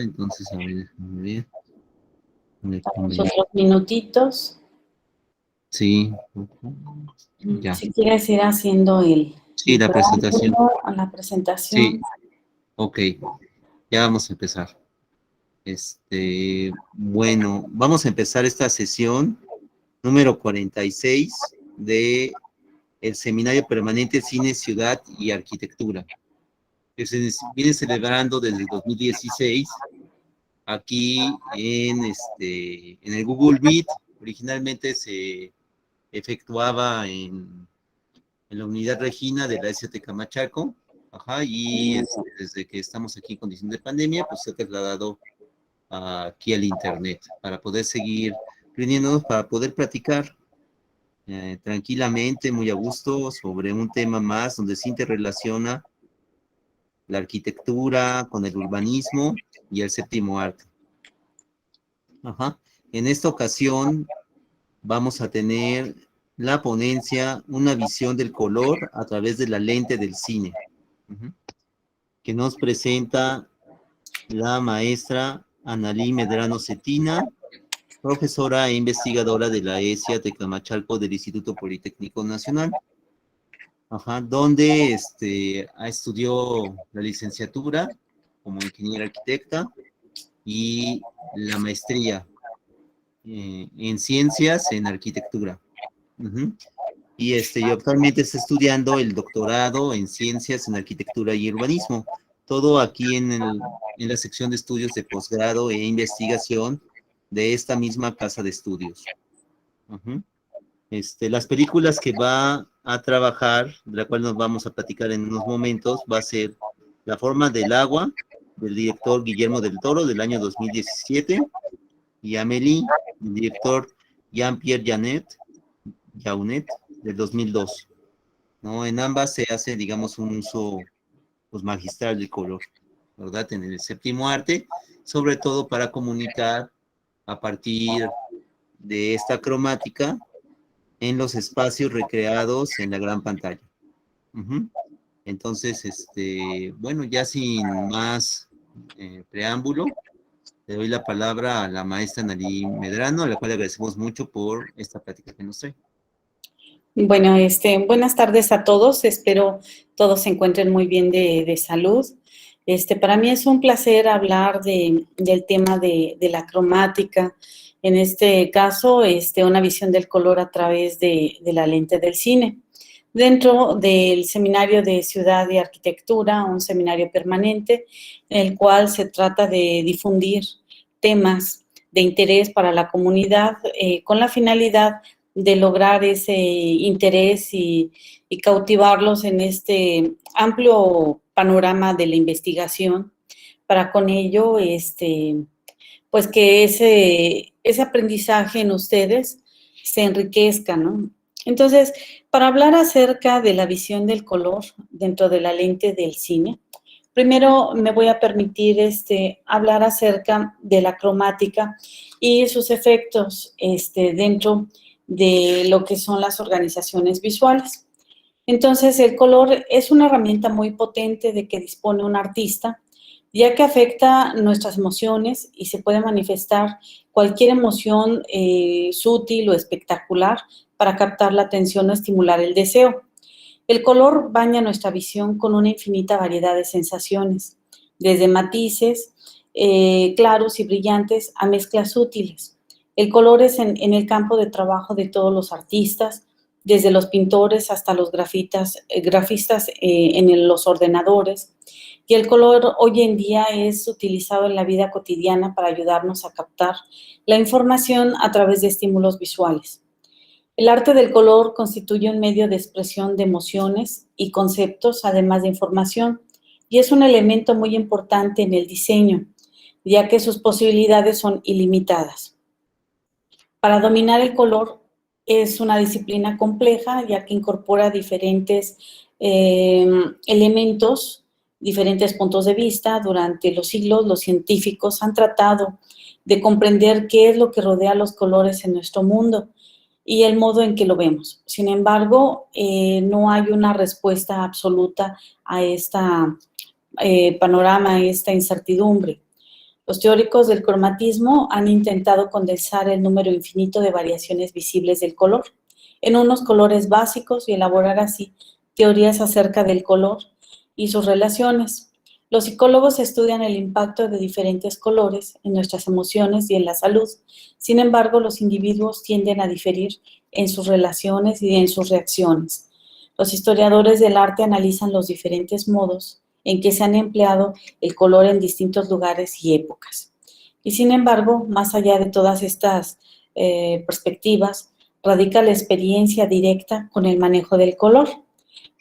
Entonces, a ver, déjame ver. Otros minutitos. Sí, ya. Si quieres ir haciendo Sí, la presentación. a la presentación. Sí, ok. Ya vamos a empezar. Bueno, vamos a empezar esta sesión número 46 de el Seminario Permanente Cine, Ciudad y Arquitectura, que se viene celebrando desde el 2016 aquí en el Google Meet. Originalmente se efectuaba en la unidad Regina de la ST Camachaco, ajá, y desde que estamos aquí en condición de pandemia, pues se ha trasladado aquí al internet para poder seguir reuniéndonos, para poder platicar tranquilamente, muy a gusto, sobre un tema más donde se interrelaciona la arquitectura con el urbanismo y el séptimo arte. Ajá. En esta ocasión vamos a tener la ponencia, una visión del color a través de la lente del cine, que nos presenta la maestra Analí Medrano Cetina, profesora e investigadora de la ESIA Tecamachalco del Instituto Politécnico Nacional, ajá, donde estudió la licenciatura como ingeniera arquitecta y la maestría en ciencias en arquitectura. Y actualmente está estudiando el doctorado en ciencias en arquitectura y urbanismo. Todo aquí en la sección de estudios de posgrado e investigación de esta misma casa de estudios. Las películas que va a trabajar, de la cual nos vamos a platicar en unos momentos, va a ser La forma del agua, del director Guillermo del Toro, del año 2017, y Amélie, del director Jean-Pierre Jaunet, del 2002. ¿No? En ambas se hace, digamos, un uso pues, magistral del color, ¿verdad? En el séptimo arte, sobre todo para comunicar a partir de esta cromática en los espacios recreados en la gran pantalla. Entonces, bueno, ya sin más preámbulo, le doy la palabra a la maestra Analí Medrano, a la cual agradecemos mucho por esta plática que nos trae. Bueno, buenas tardes a todos. Espero todos se encuentren muy bien de salud. Para mí es un placer hablar del tema de la cromática. En este caso, una visión del color a través de la lente del cine. Dentro del Seminario de Ciudad y Arquitectura, un seminario permanente, en el cual se trata de difundir temas de interés para la comunidad con la finalidad de lograr ese interés y cautivarlos en este amplio panorama de la investigación, para con ello, pues que ese aprendizaje en ustedes se enriquezca, ¿no? Entonces, para hablar acerca de la visión del color dentro de la lente del cine, primero me voy a permitir hablar acerca de la cromática y sus efectos dentro de lo que son las organizaciones visuales. Entonces, el color es una herramienta muy potente de que dispone un artista, ya que afecta nuestras emociones y se puede manifestar cualquier emoción sutil o espectacular para captar la atención o estimular el deseo. El color baña nuestra visión con una infinita variedad de sensaciones, desde matices claros y brillantes a mezclas sutiles. El color es en el campo de trabajo de todos los artistas, desde los pintores hasta los grafistas en los ordenadores. Y el color hoy en día es utilizado en la vida cotidiana para ayudarnos a captar la información a través de estímulos visuales. El arte del color constituye un medio de expresión de emociones y conceptos, además de información, y es un elemento muy importante en el diseño, ya que sus posibilidades son ilimitadas. Para dominar el color es una disciplina compleja, ya que incorpora diferentes elementos, diferentes puntos de vista. Durante los siglos, los científicos han tratado de comprender qué es lo que rodea los colores en nuestro mundo y el modo en que lo vemos. Sin embargo, no hay una respuesta absoluta a esta panorama, a esta incertidumbre. Los teóricos del cromatismo han intentado condensar el número infinito de variaciones visibles del color en unos colores básicos y elaborar así teorías acerca del color y sus relaciones. Los psicólogos estudian el impacto de diferentes colores en nuestras emociones y en la salud. Sin embargo, los individuos tienden a diferir en sus relaciones y en sus reacciones. Los historiadores del arte analizan los diferentes modos en que se han empleado el color en distintos lugares y épocas. Y sin embargo, más allá de todas estas perspectivas, radica la experiencia directa con el manejo del color.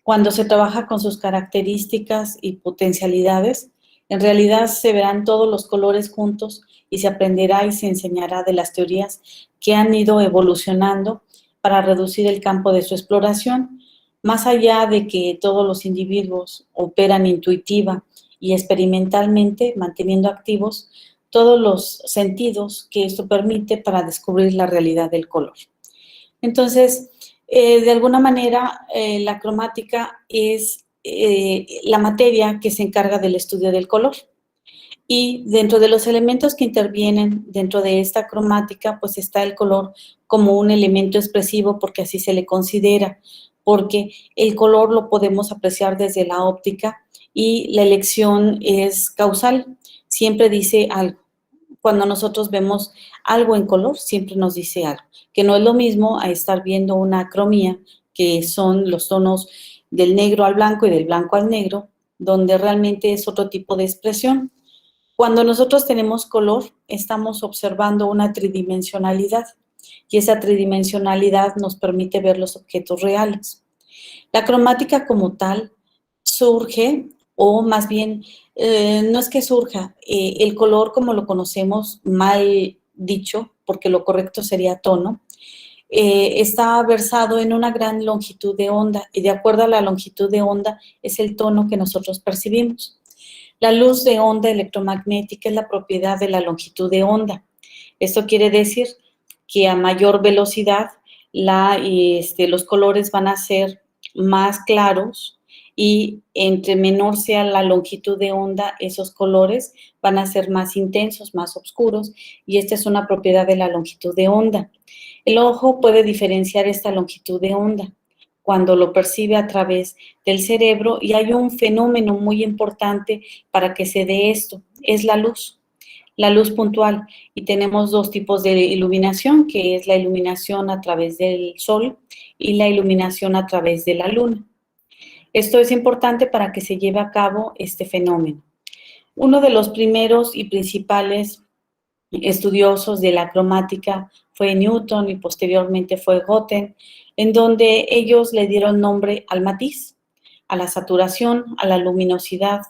Cuando se trabaja con sus características y potencialidades, en realidad se verán todos los colores juntos y se aprenderá y se enseñará de las teorías que han ido evolucionando para reducir el campo de su exploración. Más allá de que todos los individuos operan intuitiva y experimentalmente, manteniendo activos todos los sentidos que esto permite para descubrir la realidad del color. Entonces, de alguna manera, la cromática es la materia que se encarga del estudio del color. Y dentro de los elementos que intervienen dentro de esta cromática, pues está el color como un elemento expresivo, porque así se le considera, porque el color lo podemos apreciar desde la óptica y la elección es causal, siempre dice algo. Cuando nosotros vemos algo en color, siempre nos dice algo, que no es lo mismo a estar viendo una acromía, que son los tonos del negro al blanco y del blanco al negro, donde realmente es otro tipo de expresión. Cuando nosotros tenemos color, estamos observando una tridimensionalidad y esa tridimensionalidad nos permite ver los objetos reales. La cromática como tal surge, o más bien, no es que surja, el color como lo conocemos, mal dicho, porque lo correcto sería tono, está versado en una gran longitud de onda y de acuerdo a la longitud de onda es el tono que nosotros percibimos. La luz de onda electromagnética es la propiedad de la longitud de onda. Esto quiere decir que a mayor velocidad los colores van a ser más claros y entre menor sea la longitud de onda, esos colores van a ser más intensos, más oscuros, y esta es una propiedad de la longitud de onda. El ojo puede diferenciar esta longitud de onda cuando lo percibe a través del cerebro, y hay un fenómeno muy importante para que se dé esto, es la luz puntual. Y tenemos dos tipos de iluminación, que es la iluminación a través del sol y la iluminación a través de la luna. Esto es importante para que se lleve a cabo este fenómeno. Uno de los primeros y principales estudiosos de la cromática fue Newton y posteriormente fue Götten, en donde ellos le dieron nombre al matiz, a la saturación, a la luminosidad,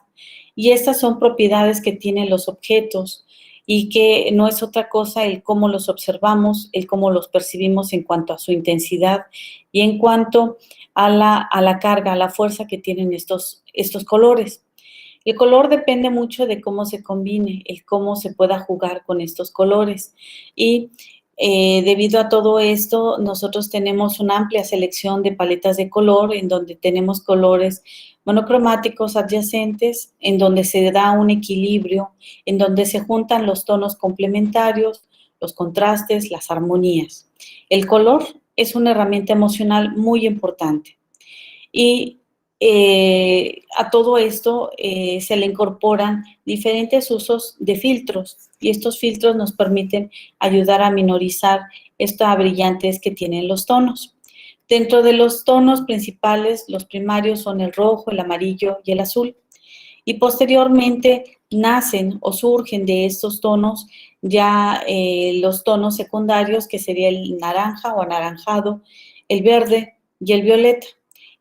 y estas son propiedades que tienen los objetos y que no es otra cosa el cómo los observamos, el cómo los percibimos en cuanto a su intensidad y en cuanto a la carga, a la fuerza que tienen estos colores. El color depende mucho de cómo se combine, el cómo se pueda jugar con estos colores. Y debido a todo esto, nosotros tenemos una amplia selección de paletas de color en donde tenemos colores monocromáticos adyacentes, en donde se da un equilibrio, en donde se juntan los tonos complementarios, los contrastes, las armonías. El color es una herramienta emocional muy importante. Y a todo esto se le incorporan diferentes usos de filtros y estos filtros nos permiten ayudar a minorizar esta brillantez que tienen los tonos. Dentro de los tonos principales, los primarios son el rojo, el amarillo y el azul. Y posteriormente nacen o surgen de estos tonos ya los tonos secundarios, que sería el naranja o anaranjado, el verde y el violeta.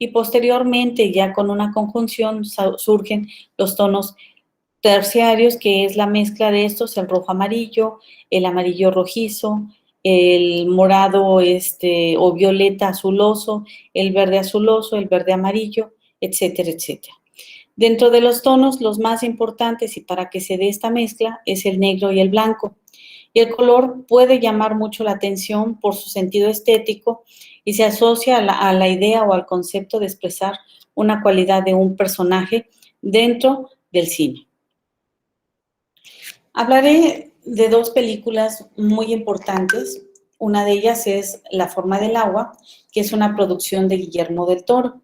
Y posteriormente, ya con una conjunción, surgen los tonos terciarios, que es la mezcla de estos, el rojo amarillo, el amarillo rojizo, el morado o violeta azuloso, el verde azuloso, el verde amarillo, etcétera, etcétera. Dentro de los tonos, los más importantes y para que se dé esta mezcla es el negro y el blanco. Y el color puede llamar mucho la atención por su sentido estético y se asocia a la idea o al concepto de expresar una cualidad de un personaje dentro del cine. Hablaré de dos películas muy importantes. Una de ellas es La forma del agua, que es una producción de Guillermo del Toro,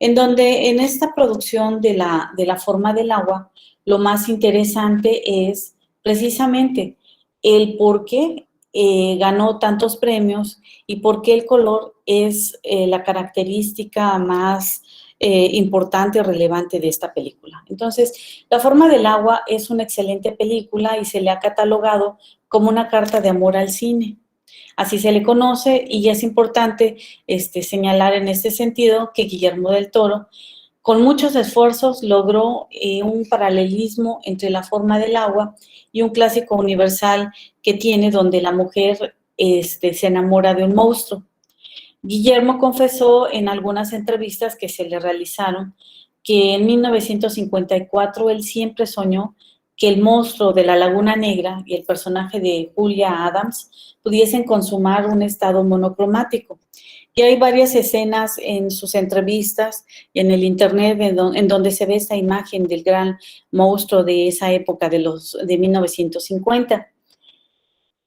en donde en esta producción de la forma del agua, lo más interesante es precisamente el por qué ganó tantos premios y por qué el color es la característica más importante o relevante de esta película. Entonces, La forma del agua es una excelente película y se le ha catalogado como una carta de amor al cine. Así se le conoce y es importante señalar en este sentido que Guillermo del Toro, con muchos esfuerzos, logró un paralelismo entre La forma del agua y un clásico universal que tiene donde la mujer se enamora de un monstruo. Guillermo confesó en algunas entrevistas que se le realizaron que en 1954 él siempre soñó que el monstruo de la Laguna Negra y el personaje de Julia Adams pudiesen consumar un estado monocromático. Y hay varias escenas en sus entrevistas y en el internet en donde se ve esta imagen del gran monstruo de esa época de 1950.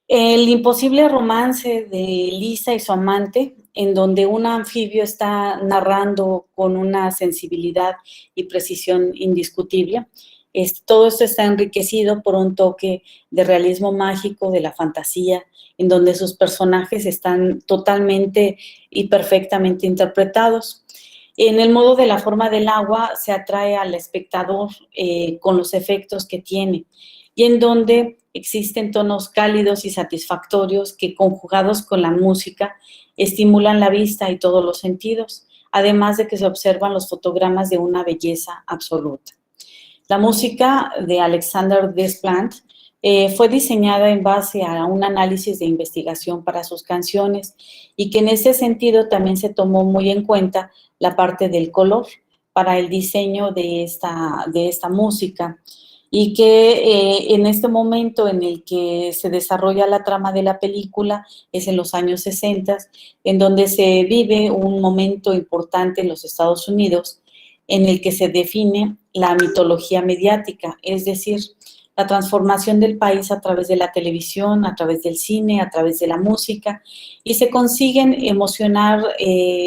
El imposible romance de Lisa y su amante, en donde un anfibio está narrando con una sensibilidad y precisión indiscutible. Todo esto está enriquecido por un toque de realismo mágico, de la fantasía, en donde sus personajes están totalmente y perfectamente interpretados. En el modo de La forma del agua se atrae al espectador con los efectos que tiene y en donde existen tonos cálidos y satisfactorios que, conjugados con la música, estimulan la vista y todos los sentidos, además de que se observan los fotogramas de una belleza absoluta. La música de Alexander Desplat fue diseñada en base a un análisis de investigación para sus canciones y que en ese sentido también se tomó muy en cuenta la parte del color para el diseño de esta música y que en este momento en el que se desarrolla la trama de la película es en los años 60, en donde se vive un momento importante en los Estados Unidos en el que se define la mitología mediática, es decir, la transformación del país a través de la televisión, a través del cine, a través de la música, y se consiguen emocionar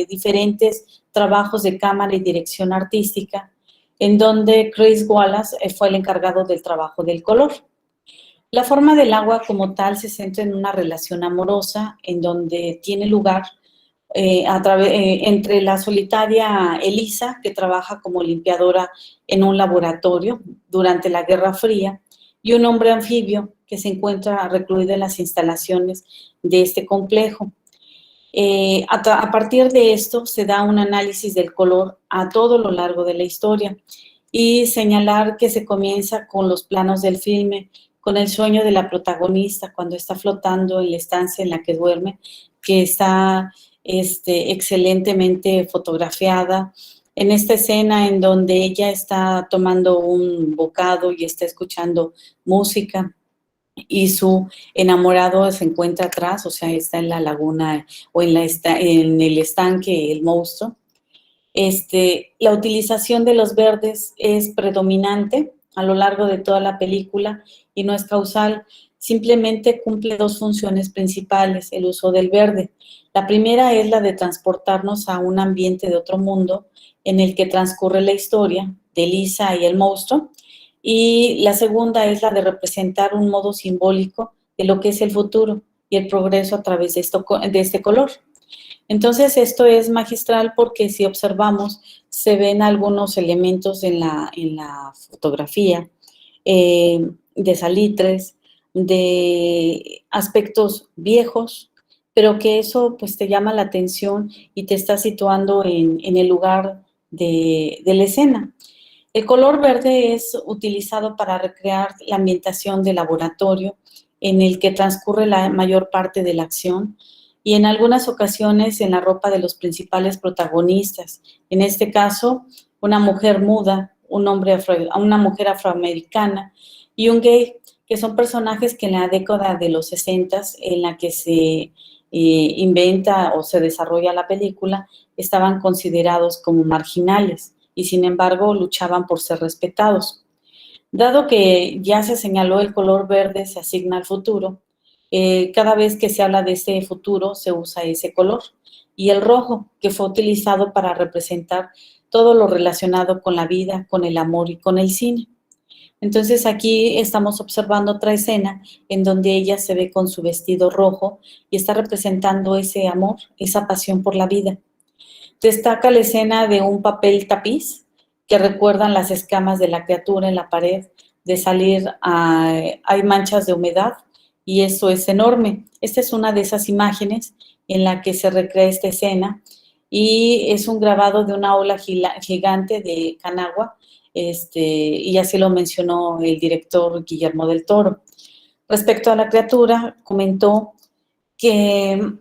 diferentes trabajos de cámara y dirección artística, en donde Chris Wallace fue el encargado del trabajo del color. La forma del agua como tal se centra en una relación amorosa, en donde tiene lugar entre la solitaria Elisa, que trabaja como limpiadora en un laboratorio durante la Guerra Fría, y un hombre anfibio que se encuentra recluido en las instalaciones de este complejo. A partir de esto se da un análisis del color a todo lo largo de la historia y señalar que se comienza con los planos del filme, con el sueño de la protagonista cuando está flotando en la estancia en la que duerme, que está excelentemente fotografiada. En esta escena en donde ella está tomando un bocado y está escuchando música y su enamorado se encuentra atrás, o sea, está en la laguna o en el estanque, el monstruo. La utilización de los verdes es predominante a lo largo de toda la película y no es causal, simplemente cumple dos funciones principales, el uso del verde. La primera es la de transportarnos a un ambiente de otro mundo en el que transcurre la historia de Lisa y el monstruo, y la segunda es la de representar un modo simbólico de lo que es el futuro y el progreso a través de este color. Entonces, esto es magistral porque si observamos, se ven algunos elementos en la fotografía, de salitres, de aspectos viejos, pero que eso pues te llama la atención y te está situando en el lugar de la escena. El color verde es utilizado para recrear la ambientación de laboratorio en el que transcurre la mayor parte de la acción y en algunas ocasiones en la ropa de los principales protagonistas. En este caso, una mujer muda, una mujer afroamericana y un gay, que son personajes que en la década de los 60, en la que se inventa o se desarrolla la película, estaban considerados como marginales y sin embargo luchaban por ser respetados. Dado que ya se señaló el color verde se asigna al futuro, cada vez que se habla de ese futuro se usa ese color. Y el rojo, que fue utilizado para representar todo lo relacionado con la vida, con el amor y con el cine. Entonces aquí estamos observando otra escena en donde ella se ve con su vestido rojo y está representando ese amor, esa pasión por la vida. Destaca la escena de un papel tapiz que recuerdan las escamas de la criatura en la pared, de salir, hay manchas de humedad y eso es enorme. Esta es una de esas imágenes en la que se recrea esta escena y es un grabado de una ola gigante de Canagua, y así lo mencionó el director Guillermo del Toro. Respecto a la criatura, comentó que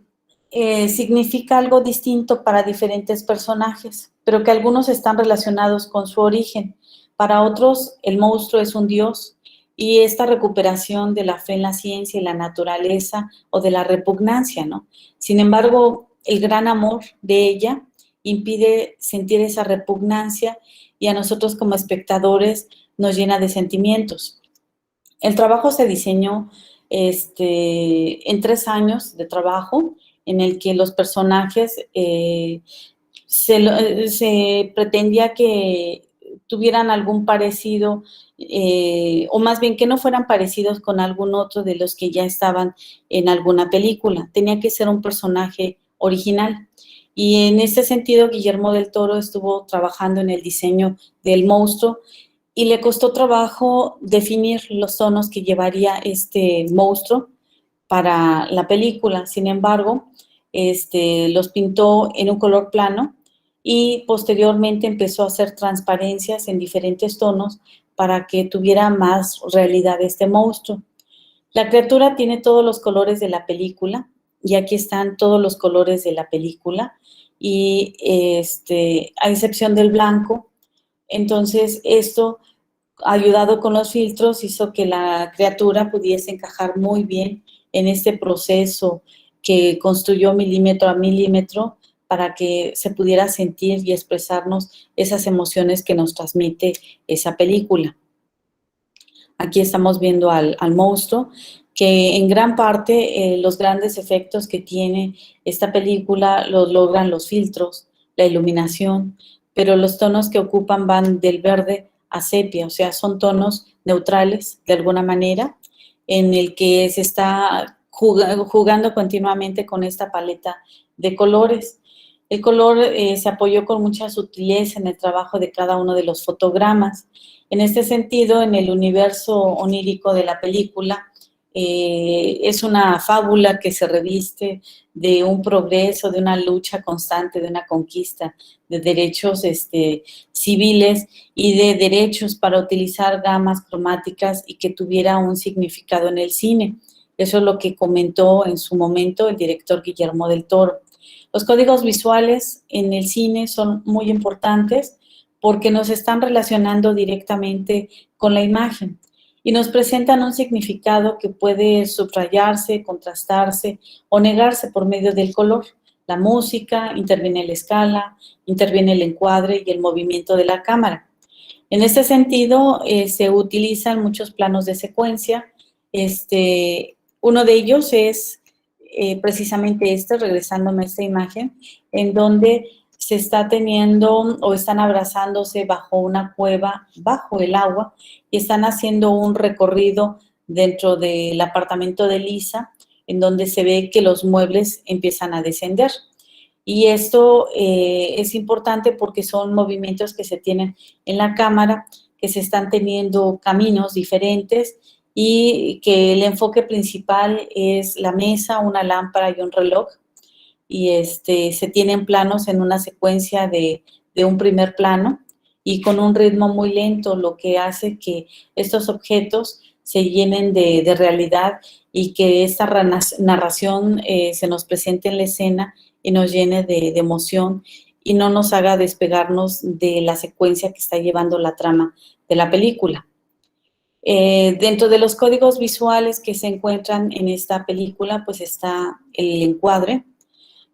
significa algo distinto para diferentes personajes, pero que algunos están relacionados con su origen. Para otros, el monstruo es un dios y esta recuperación de la fe en la ciencia y la naturaleza o de la repugnancia, ¿no? Sin embargo, el gran amor de ella impide sentir esa repugnancia y a nosotros como espectadores nos llena de sentimientos. El trabajo se diseñó en 3 años de trabajo en el que los personajes se pretendía que tuvieran algún parecido, o más bien que no fueran parecidos con algún otro de los que ya estaban en alguna película. Tenía que ser un personaje original. Y en este sentido, Guillermo del Toro estuvo trabajando en el diseño del monstruo y le costó trabajo definir los tonos que llevaría este monstruo para la película. Sin embargo, los pintó en un color plano y posteriormente empezó a hacer transparencias en diferentes tonos para que tuviera más realidad este monstruo. La criatura tiene todos los colores de la película y aquí están todos los colores de la película y a excepción del blanco. Entonces, esto, ayudado con los filtros, hizo que la criatura pudiese encajar muy bien en este proceso que construyó milímetro a milímetro para que se pudiera sentir y expresarnos esas emociones que nos transmite esa película. Aquí estamos viendo al monstruo, que en gran parte los grandes efectos que tiene esta película los logran los filtros, la iluminación, pero los tonos que ocupan van del verde a sepia, o sea, son tonos neutrales de alguna manera, en el que se está jugando continuamente con esta paleta de colores. El color se apoyó con mucha sutileza en el trabajo de cada uno de los fotogramas. En este sentido, en el universo onírico de la película, es una fábula que se reviste de un progreso, de una lucha constante, de una conquista de derechos civiles y de derechos para utilizar gamas cromáticas y que tuviera un significado en el cine. Eso es lo que comentó en su momento el director Guillermo del Toro. Los códigos visuales en el cine son muy importantes porque nos están relacionando directamente con la imagen y nos presentan un significado que puede subrayarse, contrastarse o negarse por medio del color. La música, interviene la escala, interviene el encuadre y el movimiento de la cámara. En este sentido, se utilizan muchos planos de secuencia. Uno de ellos es precisamente regresándome a esta imagen, en donde se está teniendo o están abrazándose bajo una cueva, bajo el agua, y están haciendo un recorrido dentro del apartamento de Lisa, en donde se ve que los muebles empiezan a descender. Y esto es importante porque son movimientos que se tienen en la cámara, que se están teniendo caminos diferentes y que el enfoque principal es la mesa, una lámpara y un reloj. Y se tienen planos en una secuencia de un primer plano y con un ritmo muy lento, lo que hace que estos objetos se llenen de realidad y que esta narración se nos presente en la escena y nos llene de emoción y no nos haga despegarnos de la secuencia que está llevando la trama de la película. Dentro de los códigos visuales que se encuentran en esta película, pues está el encuadre,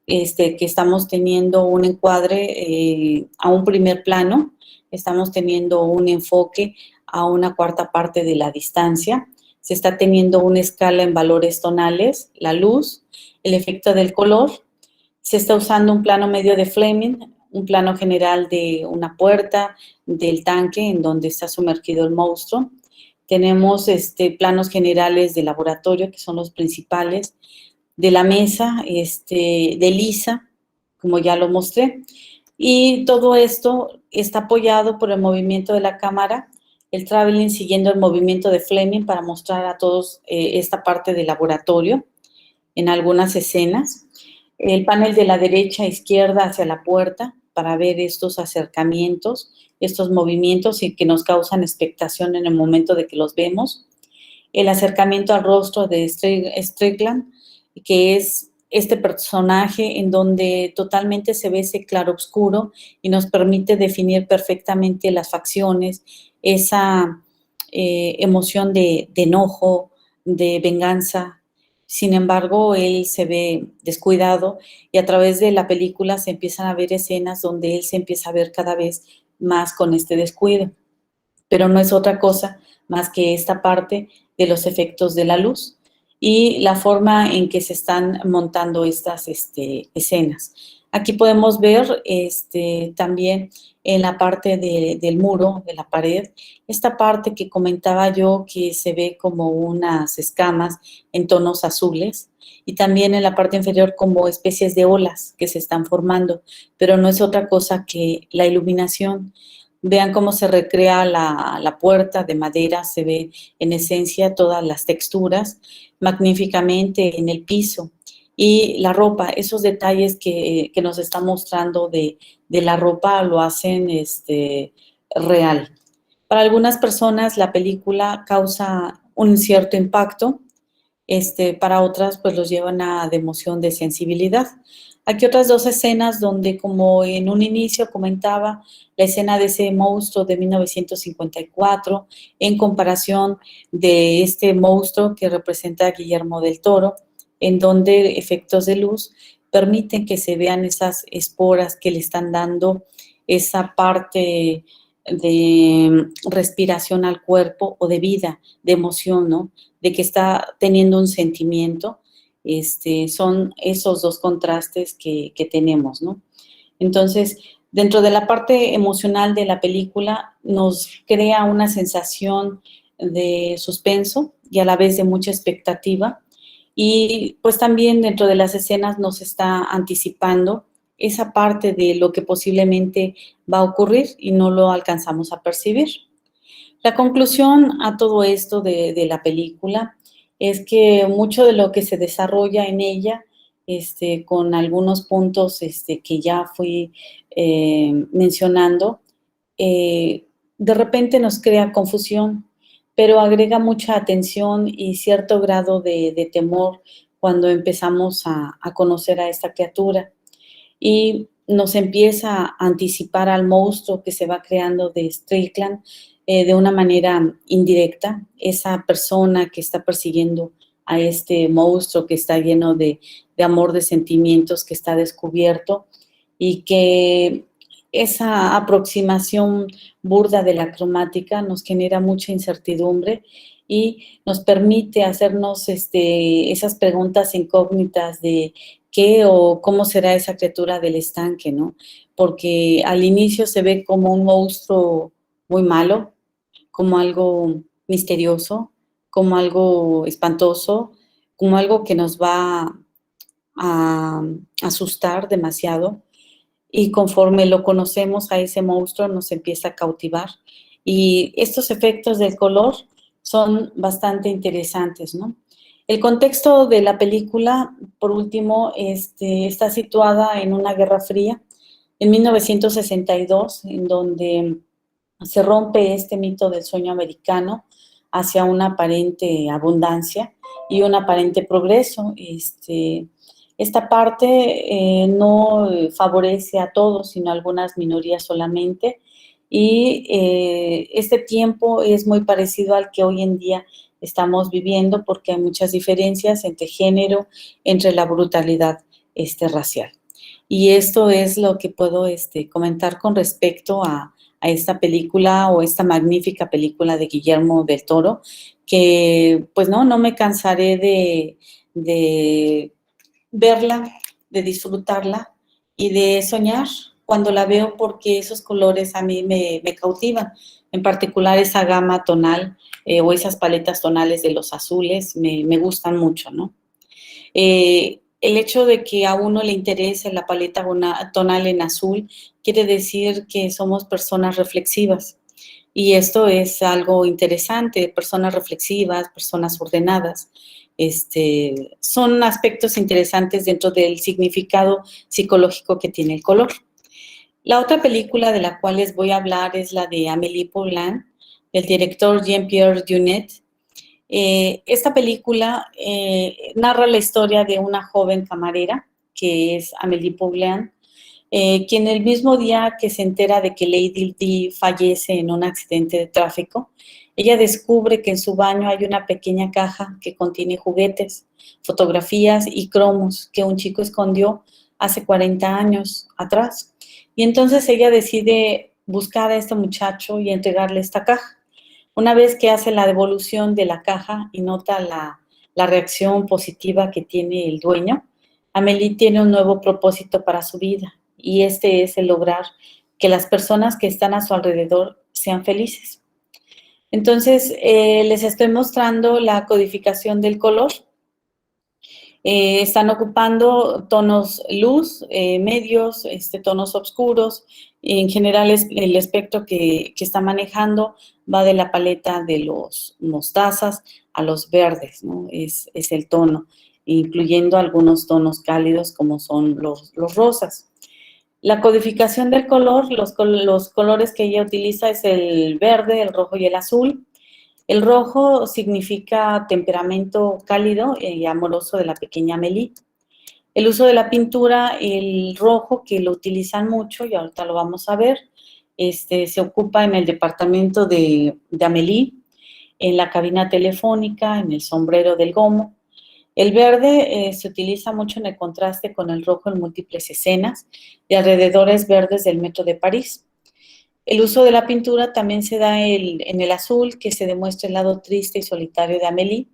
que estamos teniendo un encuadre a un primer plano, estamos teniendo un enfoque a una cuarta parte de la distancia. Se está teniendo una escala en valores tonales, la luz, el efecto del color. Se está usando un plano medio de Fleming, un plano general de una puerta, del tanque en donde está sumergido el monstruo. Tenemos planos generales de laboratorio, que son los principales, de la mesa, de Lisa, como ya lo mostré. Y todo esto está apoyado por el movimiento de la cámara, el traveling siguiendo el movimiento de Fleming para mostrar a todos esta parte del laboratorio en algunas escenas. El panel de la derecha a izquierda hacia la puerta para ver estos acercamientos, estos movimientos y que nos causan expectación en el momento de que los vemos. El acercamiento al rostro de Strickland, que es este personaje en donde totalmente se ve ese claroscuro y nos permite definir perfectamente las facciones, esa emoción de enojo, de venganza. Sin embargo, él se ve descuidado y a través de la película se empiezan a ver escenas donde él se empieza a ver cada vez más con este descuido. Pero no es otra cosa más que esta parte de los efectos de la luz y la forma en que se están montando estas escenas. Aquí podemos ver también en la parte del muro, de la pared, esta parte que comentaba yo que se ve como unas escamas en tonos azules y también en la parte inferior como especies de olas que se están formando, pero no es otra cosa que la iluminación. Vean cómo se recrea la puerta de madera, se ve en esencia todas las texturas magníficamente en el piso. Y la ropa, esos detalles que nos está mostrando de la ropa lo hacen real. Para algunas personas la película causa un cierto impacto, para otras pues los llevan a de emoción, de sensibilidad. Aquí otras dos escenas donde, como en un inicio comentaba, la escena de ese monstruo de 1954 en comparación de este monstruo que representa a Guillermo del Toro, en donde efectos de luz permiten que se vean esas esporas que le están dando esa parte de respiración al cuerpo o de vida, de emoción, ¿no? De que está teniendo un sentimiento. Son esos dos contrastes que tenemos, ¿no? Entonces, dentro de la parte emocional de la película nos crea una sensación de suspenso y a la vez de mucha expectativa. Y pues también dentro de las escenas nos está anticipando esa parte de lo que posiblemente va a ocurrir y no lo alcanzamos a percibir. La conclusión a todo esto de la película es que mucho de lo que se desarrolla en ella, con algunos puntos que ya fui mencionando, de repente nos crea confusión, pero agrega mucha atención y cierto grado de temor cuando empezamos a conocer a esta criatura. Y nos empieza a anticipar al monstruo que se va creando de Strickland de una manera indirecta. Esa persona que está persiguiendo a este monstruo que está lleno de amor, de sentimientos, que está descubierto y que esa aproximación burda de la cromática nos genera mucha incertidumbre y nos permite hacernos esas preguntas incógnitas de qué o cómo será esa criatura del estanque, ¿no? Porque al inicio se ve como un monstruo muy malo, como algo misterioso, como algo espantoso, como algo que nos va a asustar demasiado. Y conforme lo conocemos a ese monstruo, nos empieza a cautivar. Y estos efectos del color son bastante interesantes, ¿no? El contexto de la película, por último, está situada en una guerra fría, en 1962, en donde se rompe este mito del sueño americano hacia una aparente abundancia y un aparente progreso. Esta parte no favorece a todos, sino a algunas minorías solamente. Y este tiempo es muy parecido al que hoy en día estamos viviendo porque hay muchas diferencias entre género, entre la brutalidad racial. Y esto es lo que puedo comentar con respecto a a esta película o esta magnífica película de Guillermo del Toro, que pues no me cansaré de verla, de disfrutarla y de soñar cuando la veo porque esos colores a mí me cautivan, en particular esa gama tonal o esas paletas tonales de los azules me gustan mucho, ¿no? El hecho de que a uno le interese la paleta tonal en azul quiere decir que somos personas reflexivas. Y esto es algo interesante, personas reflexivas, personas ordenadas. Son aspectos interesantes dentro del significado psicológico que tiene el color. La otra película de la cual les voy a hablar es la de Amélie Poulain, del director Jean-Pierre Jeunet. Esta película narra la historia de una joven camarera, que es Amélie Poulain, quien el mismo día que se entera de que Lady Di fallece en un accidente de tráfico, ella descubre que en su baño hay una pequeña caja que contiene juguetes, fotografías y cromos que un chico escondió hace 40 años atrás. Y entonces ella decide buscar a este muchacho y entregarle esta caja. Una vez que hace la devolución de la caja y nota la reacción positiva que tiene el dueño, Amélie tiene un nuevo propósito para su vida y este es el lograr que las personas que están a su alrededor sean felices. Entonces, les estoy mostrando la codificación del color. Están ocupando tonos luz, medios, tonos oscuros. En general, el espectro que está manejando va de la paleta de los mostazas a los verdes, ¿no? Es el tono, incluyendo algunos tonos cálidos como son los rosas. La codificación del color, los colores que ella utiliza es el verde, el rojo y el azul. El rojo significa temperamento cálido y amoroso de la pequeña Amélie. El uso de la pintura, el rojo, que lo utilizan mucho, y ahorita lo vamos a ver, se ocupa en el departamento de Amélie, en la cabina telefónica, en el sombrero del gomo. El verde se utiliza mucho en el contraste con el rojo en múltiples escenas de alrededores verdes del metro de París. El uso de la pintura también se da en el azul, que se demuestra el lado triste y solitario de Amélie,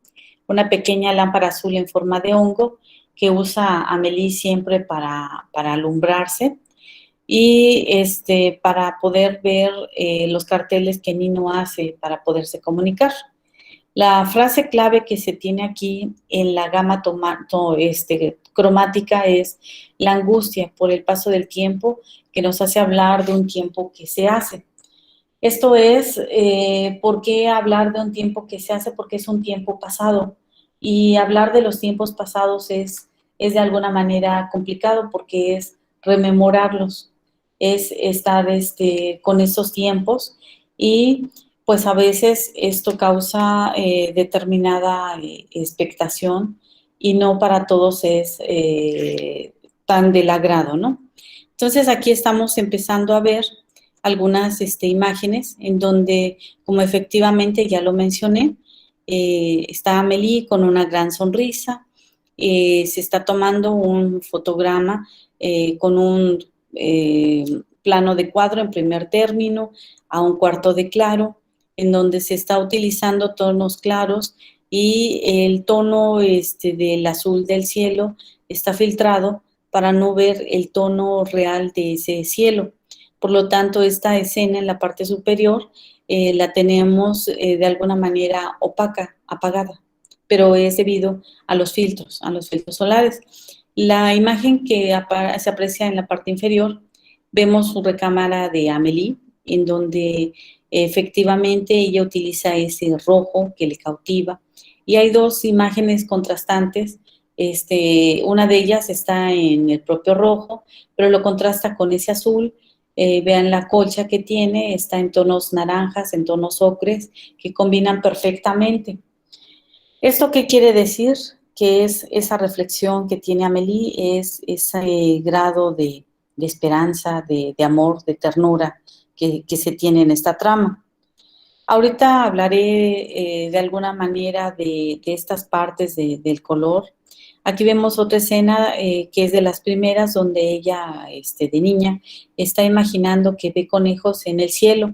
una pequeña lámpara azul en forma de hongo que usa Amélie siempre para alumbrarse y para poder ver los carteles que Nino hace para poderse comunicar. La frase clave que se tiene aquí en la gama cromática es la angustia por el paso del tiempo, que nos hace hablar de un tiempo que se hace. Esto es, ¿por qué hablar de un tiempo que se hace? Porque es un tiempo pasado. Y hablar de los tiempos pasados es de alguna manera complicado porque es rememorarlos, es estar con esos tiempos y pues a veces esto causa determinada expectación y no para todos es tan del agrado, ¿no? Entonces aquí estamos empezando a ver algunas imágenes en donde, como efectivamente ya lo mencioné, está Amélie con una gran sonrisa, se está tomando un fotograma con un plano de cuadro en primer término a un cuarto de claro, en donde se está utilizando tonos claros y el tono del azul del cielo está filtrado para no ver el tono real de ese cielo. Por lo tanto, esta escena en la parte superior la tenemos de alguna manera opaca, apagada, pero es debido a los filtros solares. La imagen que se aprecia en la parte inferior, vemos su recámara de Amélie, en donde efectivamente ella utiliza ese rojo que le cautiva. Y hay dos imágenes contrastantes. Una de ellas está en el propio rojo, pero lo contrasta con ese azul. Vean la colcha que tiene, está en tonos naranjas, en tonos ocres, que combinan perfectamente. ¿Esto qué quiere decir? Que es esa reflexión que tiene Amélie, es ese grado de esperanza, de amor, de ternura que se tiene en esta trama. Ahorita hablaré de alguna manera de estas partes del color. Aquí vemos otra escena que es de las primeras donde ella, de niña, está imaginando que ve conejos en el cielo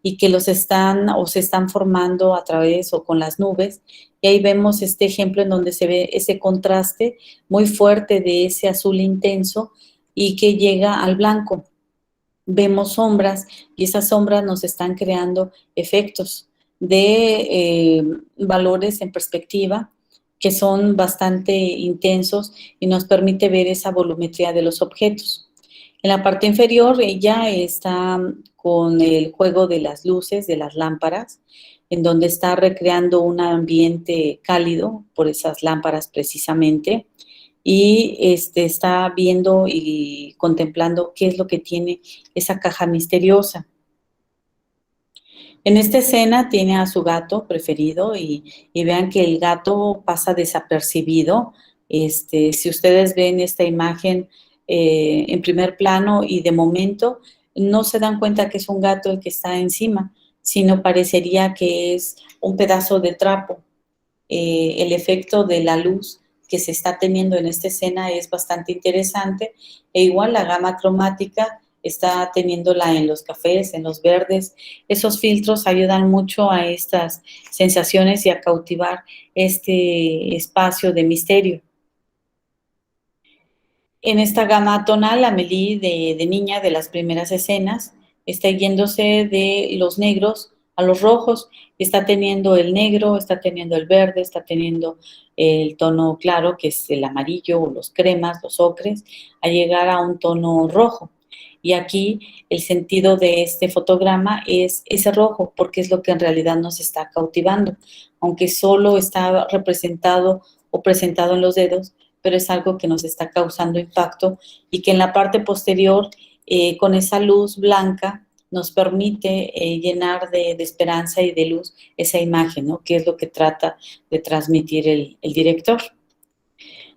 y que los están o se están formando a través o con las nubes. Y ahí vemos este ejemplo en donde se ve ese contraste muy fuerte de ese azul intenso y que llega al blanco. Vemos sombras y esas sombras nos están creando efectos de valores en perspectiva que son bastante intensos y nos permite ver esa volumetría de los objetos. En la parte inferior ella está con el juego de las luces, de las lámparas, en donde está recreando un ambiente cálido por esas lámparas precisamente y está viendo y contemplando qué es lo que tiene esa caja misteriosa. En esta escena tiene a su gato preferido y vean que el gato pasa desapercibido. Si ustedes ven esta imagen en primer plano y de momento no se dan cuenta que es un gato el que está encima, sino parecería que es un pedazo de trapo. El efecto de la luz que se está teniendo en esta escena es bastante interesante e igual la gama cromática está teniéndola en los cafés, en los verdes. Esos filtros ayudan mucho a estas sensaciones y a cautivar este espacio de misterio. En esta gama tonal, Amélie de niña, de las primeras escenas, está yéndose de los negros a los rojos, está teniendo el negro, está teniendo el verde, está teniendo el tono claro, que es el amarillo o los cremas, los ocres, a llegar a un tono rojo. Y aquí el sentido de este fotograma es ese rojo, porque es lo que en realidad nos está cautivando, aunque solo está representado o presentado en los dedos, pero es algo que nos está causando impacto y que en la parte posterior, con esa luz blanca, nos permite llenar de esperanza y de luz esa imagen, ¿no? Que es lo que trata de transmitir el director.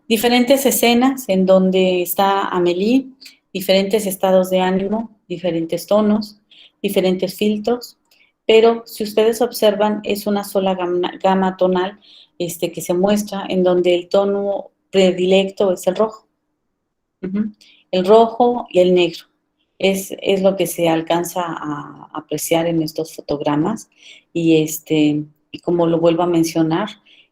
Diferentes escenas en donde está Amélie, diferentes estados de ánimo, diferentes tonos, diferentes filtros, pero si ustedes observan es una sola gama tonal que se muestra en donde el tono predilecto es el rojo. El rojo y el negro. Es lo que se alcanza a apreciar en estos fotogramas y como lo vuelvo a mencionar,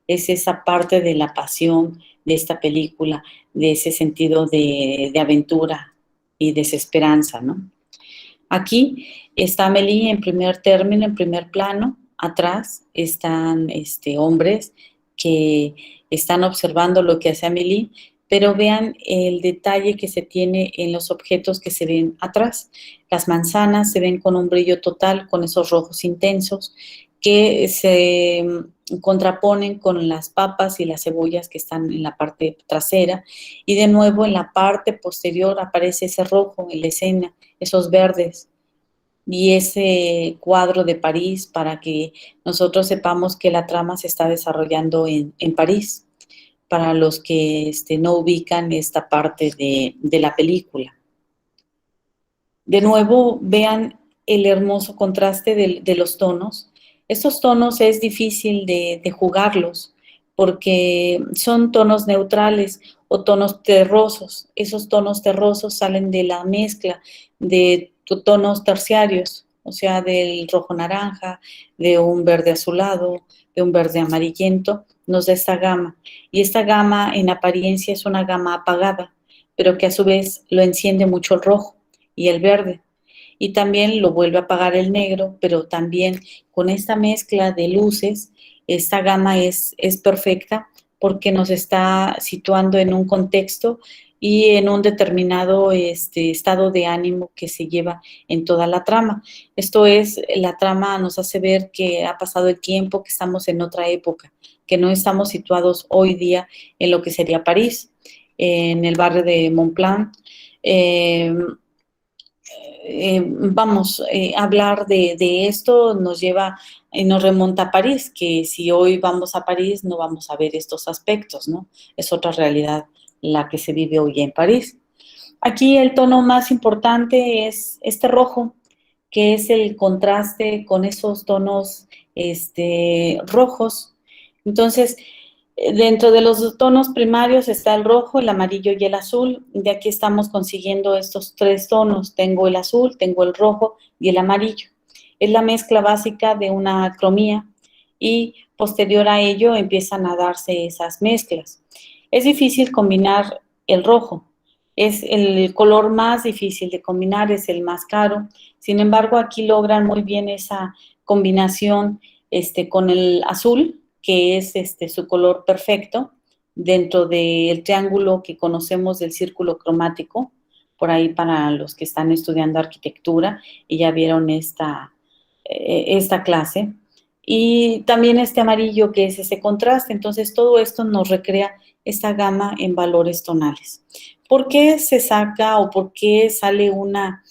es esa parte de la pasión de esta película, de ese sentido de aventura y desesperanza, ¿no? Aquí está Amélie en primer término, en primer plano. Atrás están hombres que están observando lo que hace Amélie, pero vean el detalle que se tiene en los objetos que se ven atrás. Las manzanas se ven con un brillo total, con esos rojos intensos, que se contraponen con las papas y las cebollas que están en la parte trasera. Y de nuevo en la parte posterior aparece ese rojo en la escena, esos verdes y ese cuadro de París para que nosotros sepamos que la trama se está desarrollando en París, para los que no ubican esta parte de la película. De nuevo, vean el hermoso contraste de los tonos. Estos tonos es difícil de jugarlos porque son tonos neutrales o tonos terrosos. Esos tonos terrosos salen de la mezcla de tonos terciarios, o sea, del rojo naranja, de un verde azulado, de un verde amarillento, nos da esta gama. Y esta gama en apariencia es una gama apagada, pero que a su vez lo enciende mucho el rojo y el verde. Y también lo vuelve a apagar el negro, pero también con esta mezcla de luces, esta gama es perfecta porque nos está situando en un contexto y en un determinado estado de ánimo que se lleva en toda la trama. Esto es, la trama nos hace ver que ha pasado el tiempo, que estamos en otra época, que no estamos situados hoy día en lo que sería París, en el barrio de Montblanc. Hablar de esto nos lleva y nos remonta a París, que si hoy vamos a París no vamos a ver estos aspectos, ¿no? Es otra realidad la que se vive hoy en París. Aquí el tono más importante es este rojo, que es el contraste con esos tonos rojos. Entonces, dentro de los tonos primarios está el rojo, el amarillo y el azul. De aquí estamos consiguiendo estos 3 tonos. Tengo el azul, tengo el rojo y el amarillo. Es la mezcla básica de una cromía y posterior a ello empiezan a darse esas mezclas. Es difícil combinar el rojo. Es el color más difícil de combinar, es el más caro. Sin embargo, aquí logran muy bien esa combinación con el azul, que es su color perfecto, dentro del triángulo que conocemos del círculo cromático, por ahí para los que están estudiando arquitectura y ya vieron esta clase. Y también este amarillo que es ese contraste. Entonces, todo esto nos recrea esta gama en valores tonales. ¿Por qué se saca o por qué sale una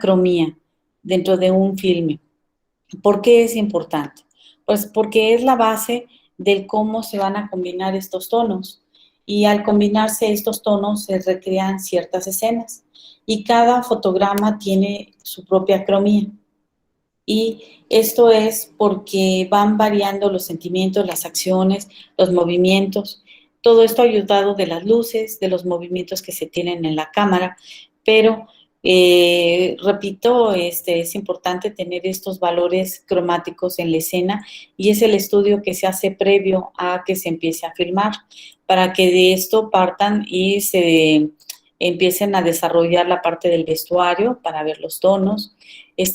cromía dentro de un filme? ¿Por qué es importante? Pues porque es la base del cómo se van a combinar estos tonos. Y al combinarse estos tonos se recrean ciertas escenas. Y cada fotograma tiene su propia cromía. Y esto es porque van variando los sentimientos, las acciones, los movimientos. Todo esto ayudado de las luces, de los movimientos que se tienen en la cámara, pero repito, es importante tener estos valores cromáticos en la escena y es el estudio que se hace previo a que se empiece a filmar para que de esto partan y se empiecen a desarrollar la parte del vestuario para ver los tonos.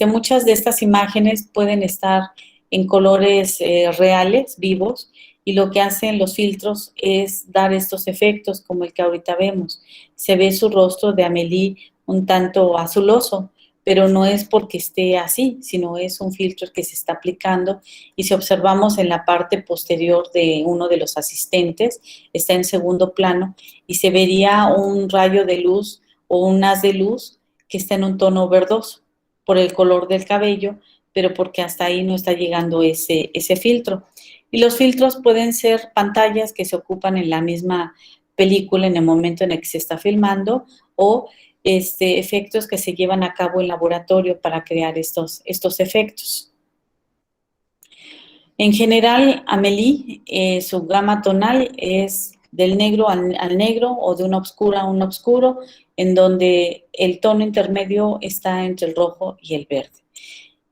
Muchas de estas imágenes pueden estar en colores reales, vivos, y lo que hacen los filtros es dar estos efectos como el que ahorita vemos. Se ve su rostro de Amélie un tanto azuloso, pero no es porque esté así, sino es un filtro que se está aplicando y si observamos en la parte posterior de uno de los asistentes, está en segundo plano y se vería un rayo de luz o un haz de luz que está en un tono verdoso por el color del cabello, pero porque hasta ahí no está llegando ese filtro. Y los filtros pueden ser pantallas que se ocupan en la misma película en el momento en el que se está filmando o efectos que se llevan a cabo en laboratorio para crear estos efectos. En general, Amélie, su gama tonal es del negro al negro o de una oscura a un oscuro, en donde el tono intermedio está entre el rojo y el verde.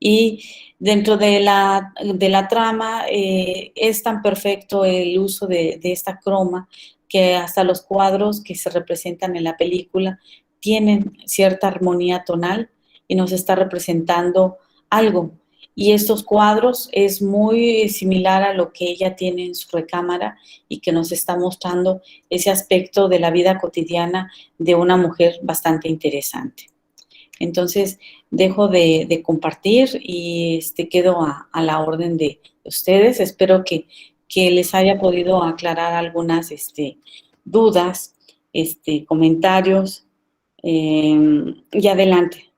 Y dentro de la trama es tan perfecto el uso de esta croma que hasta los cuadros que se representan en la película tienen cierta armonía tonal y nos está representando algo. Y estos cuadros es muy similar a lo que ella tiene en su recámara y que nos está mostrando ese aspecto de la vida cotidiana de una mujer bastante interesante. Entonces, dejo de compartir y quedo a la orden de ustedes. Espero que les haya podido aclarar algunas dudas, comentarios y adelante.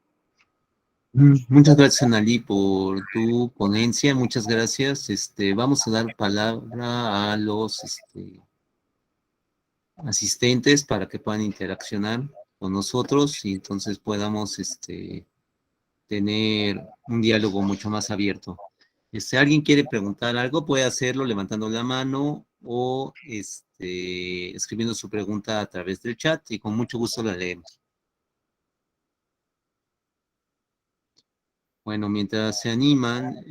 Muchas gracias, Analí, por tu ponencia. Muchas gracias. Vamos a dar palabra a los asistentes para que puedan interaccionar con nosotros y entonces podamos tener un diálogo mucho más abierto. ¿Alguien quiere preguntar algo? Puede hacerlo levantando la mano o escribiendo su pregunta a través del chat y con mucho gusto la leemos. Bueno, mientras se animan,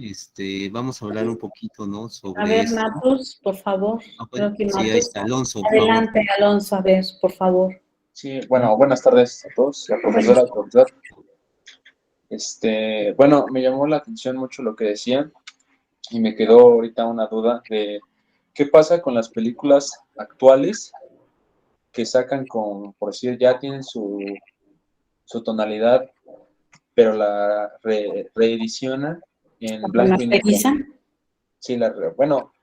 vamos a hablar un poquito, ¿no? Sobre A ver, esto. Matus, por favor. Bueno, Creo que sí, ahí Matus. está, Alonso, por favor. Adelante, Alonso, a ver, por favor. Sí, bueno, buenas tardes a todos, a profesora, al profesor. Bueno, me llamó la atención mucho lo que decían y me quedó ahorita una duda de qué pasa con las películas actuales que sacan por decir, ya tienen su tonalidad, pero la reedicionan en blanco y negro. Sí, bueno,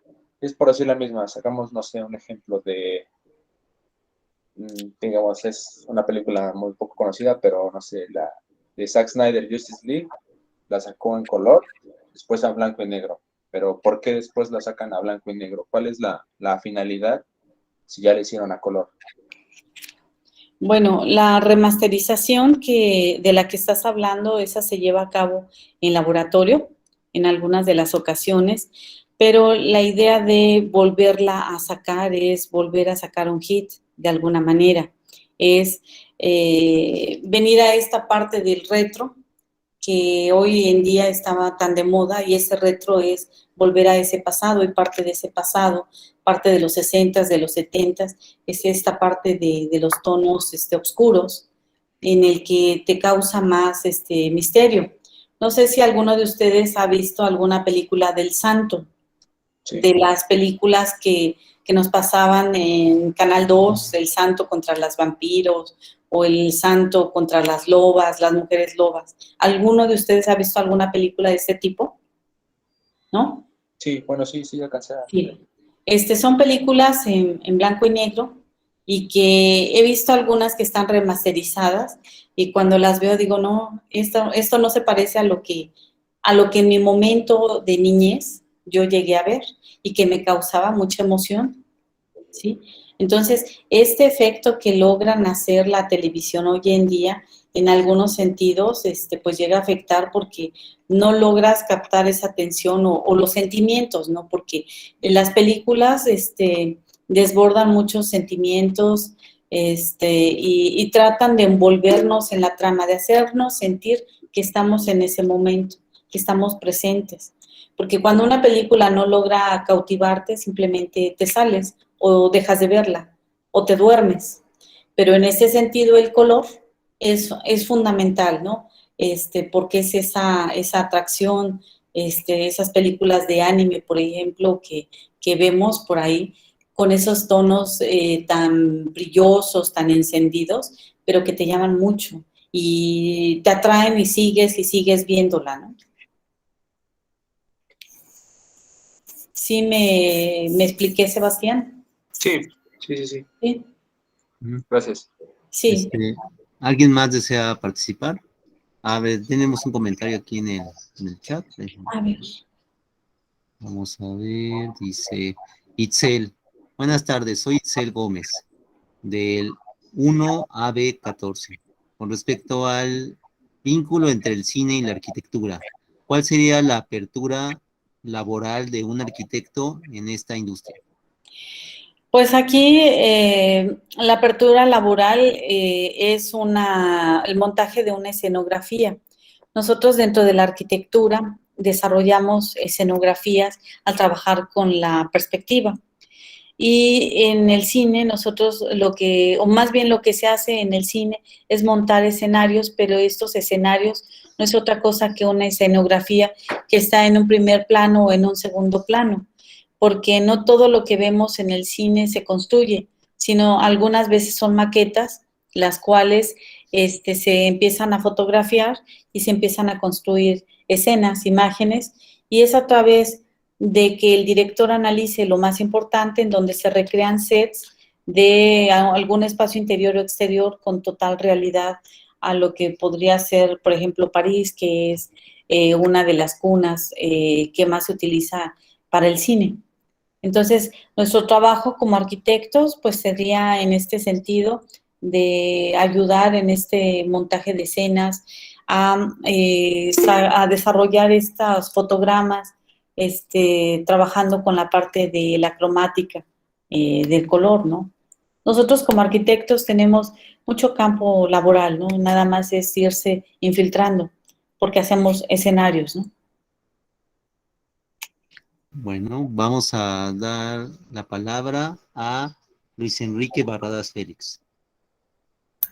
es por decir la misma, sacamos, no sé, un ejemplo de, digamos, es una película muy poco conocida, pero no sé, la de Zack Snyder, Justice League, la sacó en color, después a blanco y negro. Pero ¿por qué después la sacan a blanco y negro? ¿Cuál es la finalidad si ya la hicieron a color? Bueno, la remasterización de la que estás hablando, esa se lleva a cabo en laboratorio en algunas de las ocasiones, pero la idea de volverla a sacar es volver a sacar un hit de alguna manera. Es venir a esta parte del retro que hoy en día estaba tan de moda, y ese retro es volver a ese pasado, y parte de ese pasado, parte de los 60s, de los 70s, es esta parte de los tonos oscuros, en el que te causa más misterio. No sé si alguno de ustedes ha visto alguna película del Santo, Sí. de las películas que nos pasaban en Canal 2, El Santo contra los vampiros, o El Santo contra las lobas, las mujeres lobas. ¿Alguno de ustedes ha visto alguna película de este tipo? ¿No? Sí, bueno, sí, sí, alcancé a... Sí. Son películas en blanco y negro, y que he visto algunas que están remasterizadas, y cuando las veo digo, no, esto no se parece a lo que en mi momento de niñez yo llegué a ver y que me causaba mucha emoción, ¿sí? Entonces, este efecto que logran hacer la televisión hoy en día, en algunos sentidos, pues llega a afectar porque no logras captar esa atención o los sentimientos, ¿no? Porque en las películas, desbordan muchos sentimientos, y tratan de envolvernos en la trama, de hacernos sentir que estamos en ese momento, que estamos presentes. Porque cuando una película no logra cautivarte, simplemente te sales o dejas de verla o te duermes. Pero en ese sentido el color es fundamental, ¿no? Porque es esa atracción, esas películas de anime, por ejemplo, que vemos por ahí, con esos tonos tan brillosos, tan encendidos, pero que te llaman mucho y te atraen y sigues viéndola, ¿no? ¿Sí me expliqué, Sebastián? Sí, sí, sí, sí. Sí. Gracias. Sí. ¿Alguien más desea participar? A ver, tenemos un comentario aquí en el chat. A ver. Vamos a ver, dice Itzel. Buenas tardes, soy Itzel Gómez, del 1AB14. Con respecto al vínculo entre el cine y la arquitectura, ¿cuál sería la apertura laboral de un arquitecto en esta industria? Pues aquí la apertura laboral es el montaje de una escenografía. Nosotros dentro de la arquitectura desarrollamos escenografías al trabajar con la perspectiva. Y en el cine nosotros o más bien lo que se hace en el cine es montar escenarios, pero estos escenarios no es otra cosa que una escenografía que está en un primer plano o en un segundo plano, porque no todo lo que vemos en el cine se construye, sino algunas veces son maquetas, las cuales se empiezan a fotografiar y se empiezan a construir escenas, imágenes, y es a través de que el director analice lo más importante, en donde se recrean sets de algún espacio interior o exterior con total realidad a lo que podría ser, por ejemplo, París, que es una de las cunas que más se utiliza para el cine. Entonces, nuestro trabajo como arquitectos, pues sería en este sentido de ayudar en este montaje de escenas, a desarrollar estos fotogramas, trabajando con la parte de la cromática, del color, ¿no? Nosotros como arquitectos tenemos mucho campo laboral, ¿no? Nada más es irse infiltrando, porque hacemos escenarios, ¿no? Bueno, vamos a dar la palabra a Luis Enrique Barradas Félix.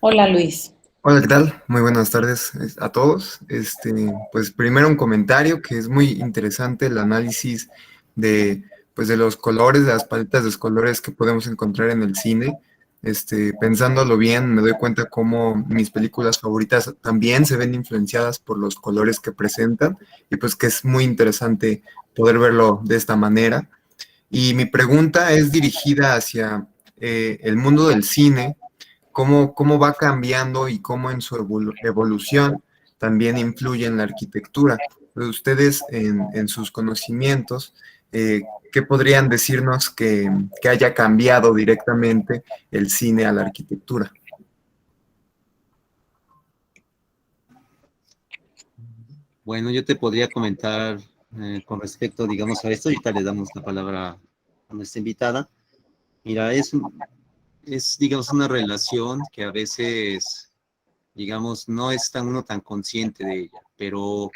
Hola, Luis. Hola, ¿qué tal? Muy buenas tardes a todos. Pues primero un comentario que es muy interesante el análisis pues de los colores, de las paletas de colores que podemos encontrar en el cine. Pensándolo bien, me doy cuenta cómo mis películas favoritas también se ven influenciadas por los colores que presentan, y pues que es muy interesante poder verlo de esta manera. Y mi pregunta es dirigida hacia el mundo del cine. ¿Cómo va cambiando y cómo en su evolución también influye en la arquitectura? Ustedes en sus conocimientos, ¿qué podrían decirnos que haya cambiado directamente el cine a la arquitectura? Bueno, yo te podría comentar con respecto, digamos, a esto, y ahorita le damos la palabra a nuestra invitada. Mira, digamos, una relación que a veces, digamos, no es uno tan consciente de ella, pero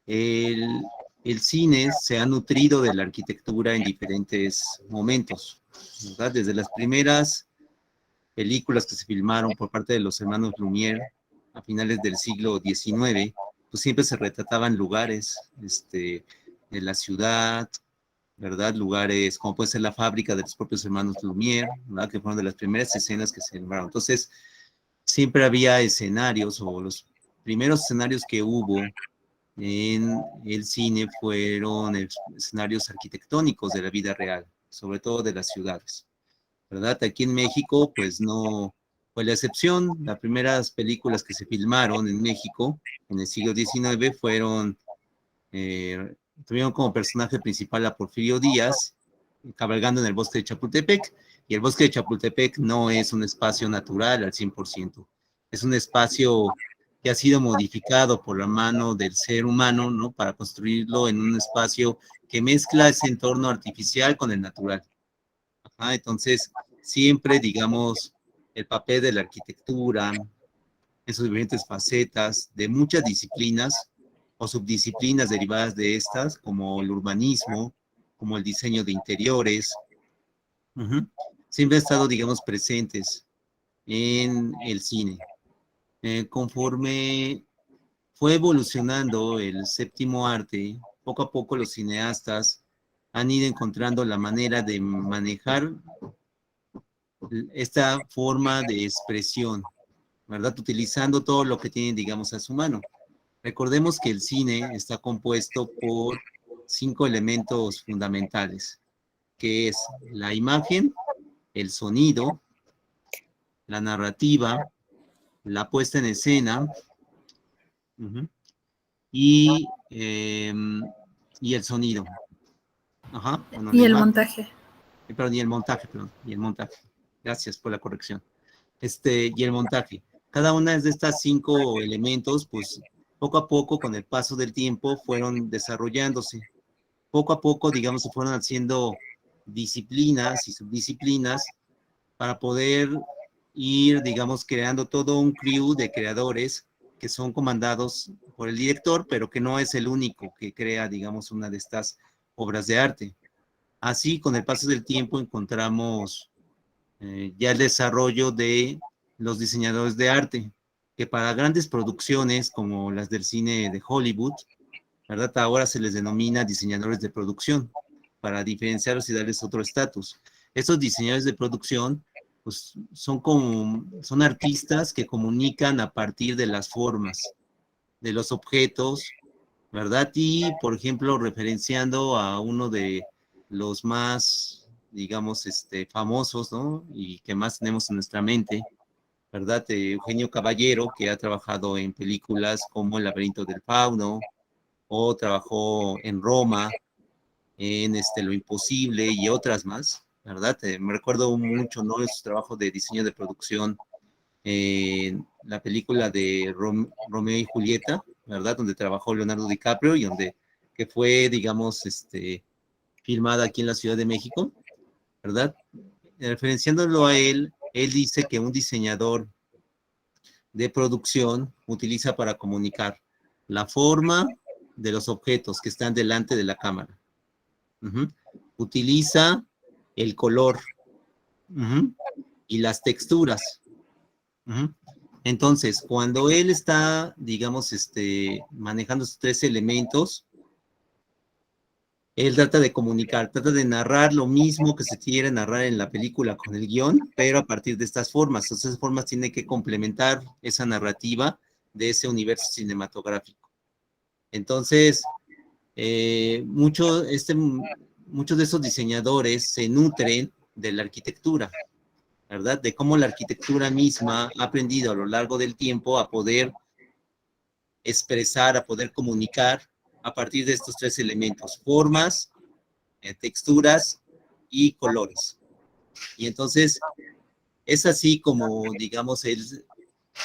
el cine se ha nutrido de la arquitectura en diferentes momentos, ¿verdad? Desde las primeras películas que se filmaron por parte de los hermanos Lumière a finales del siglo XIX, pues siempre se retrataban lugares de la ciudad, ¿verdad? Lugares como puede ser la fábrica de los propios hermanos Lumière, ¿verdad? Que fueron de las primeras escenas que se filmaron. Entonces, siempre había escenarios, o los primeros escenarios que hubo en el cine fueron escenarios arquitectónicos de la vida real, sobre todo de las ciudades, ¿verdad? Aquí en México, pues no fue la excepción. Las primeras películas que se filmaron en México en el siglo XIX tuvieron como personaje principal a Porfirio Díaz, cabalgando en el bosque de Chapultepec, y el bosque de Chapultepec no es un espacio natural al 100%, es un espacio que ha sido modificado por la mano del ser humano, ¿no? Para construirlo en un espacio que mezcla ese entorno artificial con el natural. Entonces, siempre, digamos, el papel de la arquitectura, en sus diferentes facetas, de muchas disciplinas o subdisciplinas derivadas de estas, como el urbanismo, como el diseño de interiores, siempre han estado, digamos, presentes en el cine. Conforme fue evolucionando el séptimo arte, poco a poco los cineastas han ido encontrando la manera de manejar esta forma de expresión, ¿verdad? Utilizando todo lo que tienen, digamos, a su mano. Recordemos que el cine está compuesto por 5 elementos fundamentales, que es la imagen, el sonido, la narrativa, la puesta en escena, y el sonido. Bueno, y el montaje. Perdón, y el montaje. Gracias por la corrección. Y el montaje. Cada una de estas 5 elementos, pues, poco a poco, con el paso del tiempo, fueron desarrollándose. Poco a poco, digamos, se fueron haciendo disciplinas y subdisciplinas para poder ir, digamos, creando todo un crew de creadores que son comandados por el director, pero que no es el único que crea, digamos, una de estas obras de arte. Así, con el paso del tiempo, encontramos ya el desarrollo de los diseñadores de arte, que para grandes producciones como las del cine de Hollywood, ¿verdad? Ahora se les denomina diseñadores de producción, para diferenciarlos y darles otro estatus. Estos diseñadores de producción, pues, son artistas que comunican a partir de las formas, de los objetos, ¿verdad? Y, por ejemplo, referenciando a uno de los más, digamos, famosos, ¿no? Y que más tenemos en nuestra mente, ¿verdad? Eugenio Caballero, que ha trabajado en películas como El laberinto del fauno, o trabajó en Roma, en Lo Imposible y otras más, ¿verdad? Me recuerdo mucho, ¿no? Su trabajo de diseño de producción en la película de Romeo y Julieta, ¿verdad? Donde trabajó Leonardo DiCaprio y que fue, digamos, filmada aquí en la Ciudad de México, ¿verdad? Referenciándolo a él dice que un diseñador de producción utiliza para comunicar la forma de los objetos que están delante de la cámara. Utiliza el color y las texturas. Entonces, cuando él está, digamos, manejando estos 3 elementos, él trata de comunicar, trata de narrar lo mismo que se quiere narrar en la película con el guión, pero a partir de estas formas. Esas formas tienen que complementar esa narrativa de ese universo cinematográfico. Entonces, muchos de esos diseñadores se nutren de la arquitectura, ¿verdad? De cómo la arquitectura misma ha aprendido a lo largo del tiempo a poder expresar, a poder comunicar a partir de estos 3 elementos: formas, texturas y colores. Y entonces es así como, digamos, él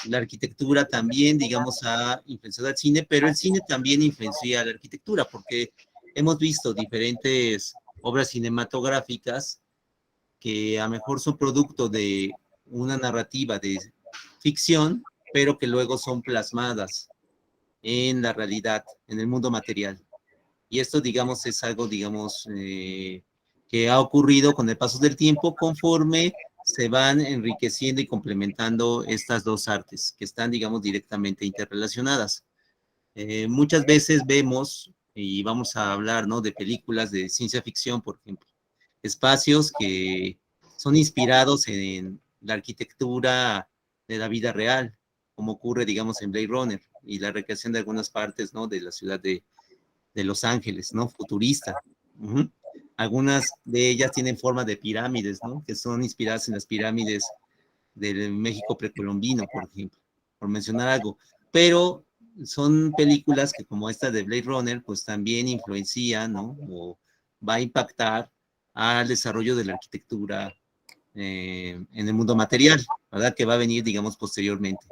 la arquitectura también, digamos, ha influenciado al cine, pero el cine también influencia a la arquitectura, porque hemos visto diferentes obras cinematográficas que a lo mejor son producto de una narrativa de ficción, pero que luego son plasmadas en la realidad, en el mundo material. Y esto, digamos, es algo, digamos, que ha ocurrido con el paso del tiempo conforme se van enriqueciendo y complementando estas dos artes que están, digamos, directamente interrelacionadas. Muchas veces vemos, y vamos a hablar, ¿no?, de películas de ciencia ficción, por ejemplo, espacios que son inspirados en la arquitectura de la vida real, como ocurre, digamos, en Blade Runner, y la recreación de algunas partes, ¿no?, de la ciudad de Los Ángeles, ¿no?, futurista. Uh-huh. Algunas de ellas tienen forma de pirámides, ¿no?, que son inspiradas en las pirámides del México precolombino, por ejemplo, por mencionar algo. Pero son películas que, como esta de Blade Runner, pues también influencian, ¿no?, o va a impactar al desarrollo de la arquitectura en el mundo material, ¿verdad?, que va a venir, digamos, posteriormente.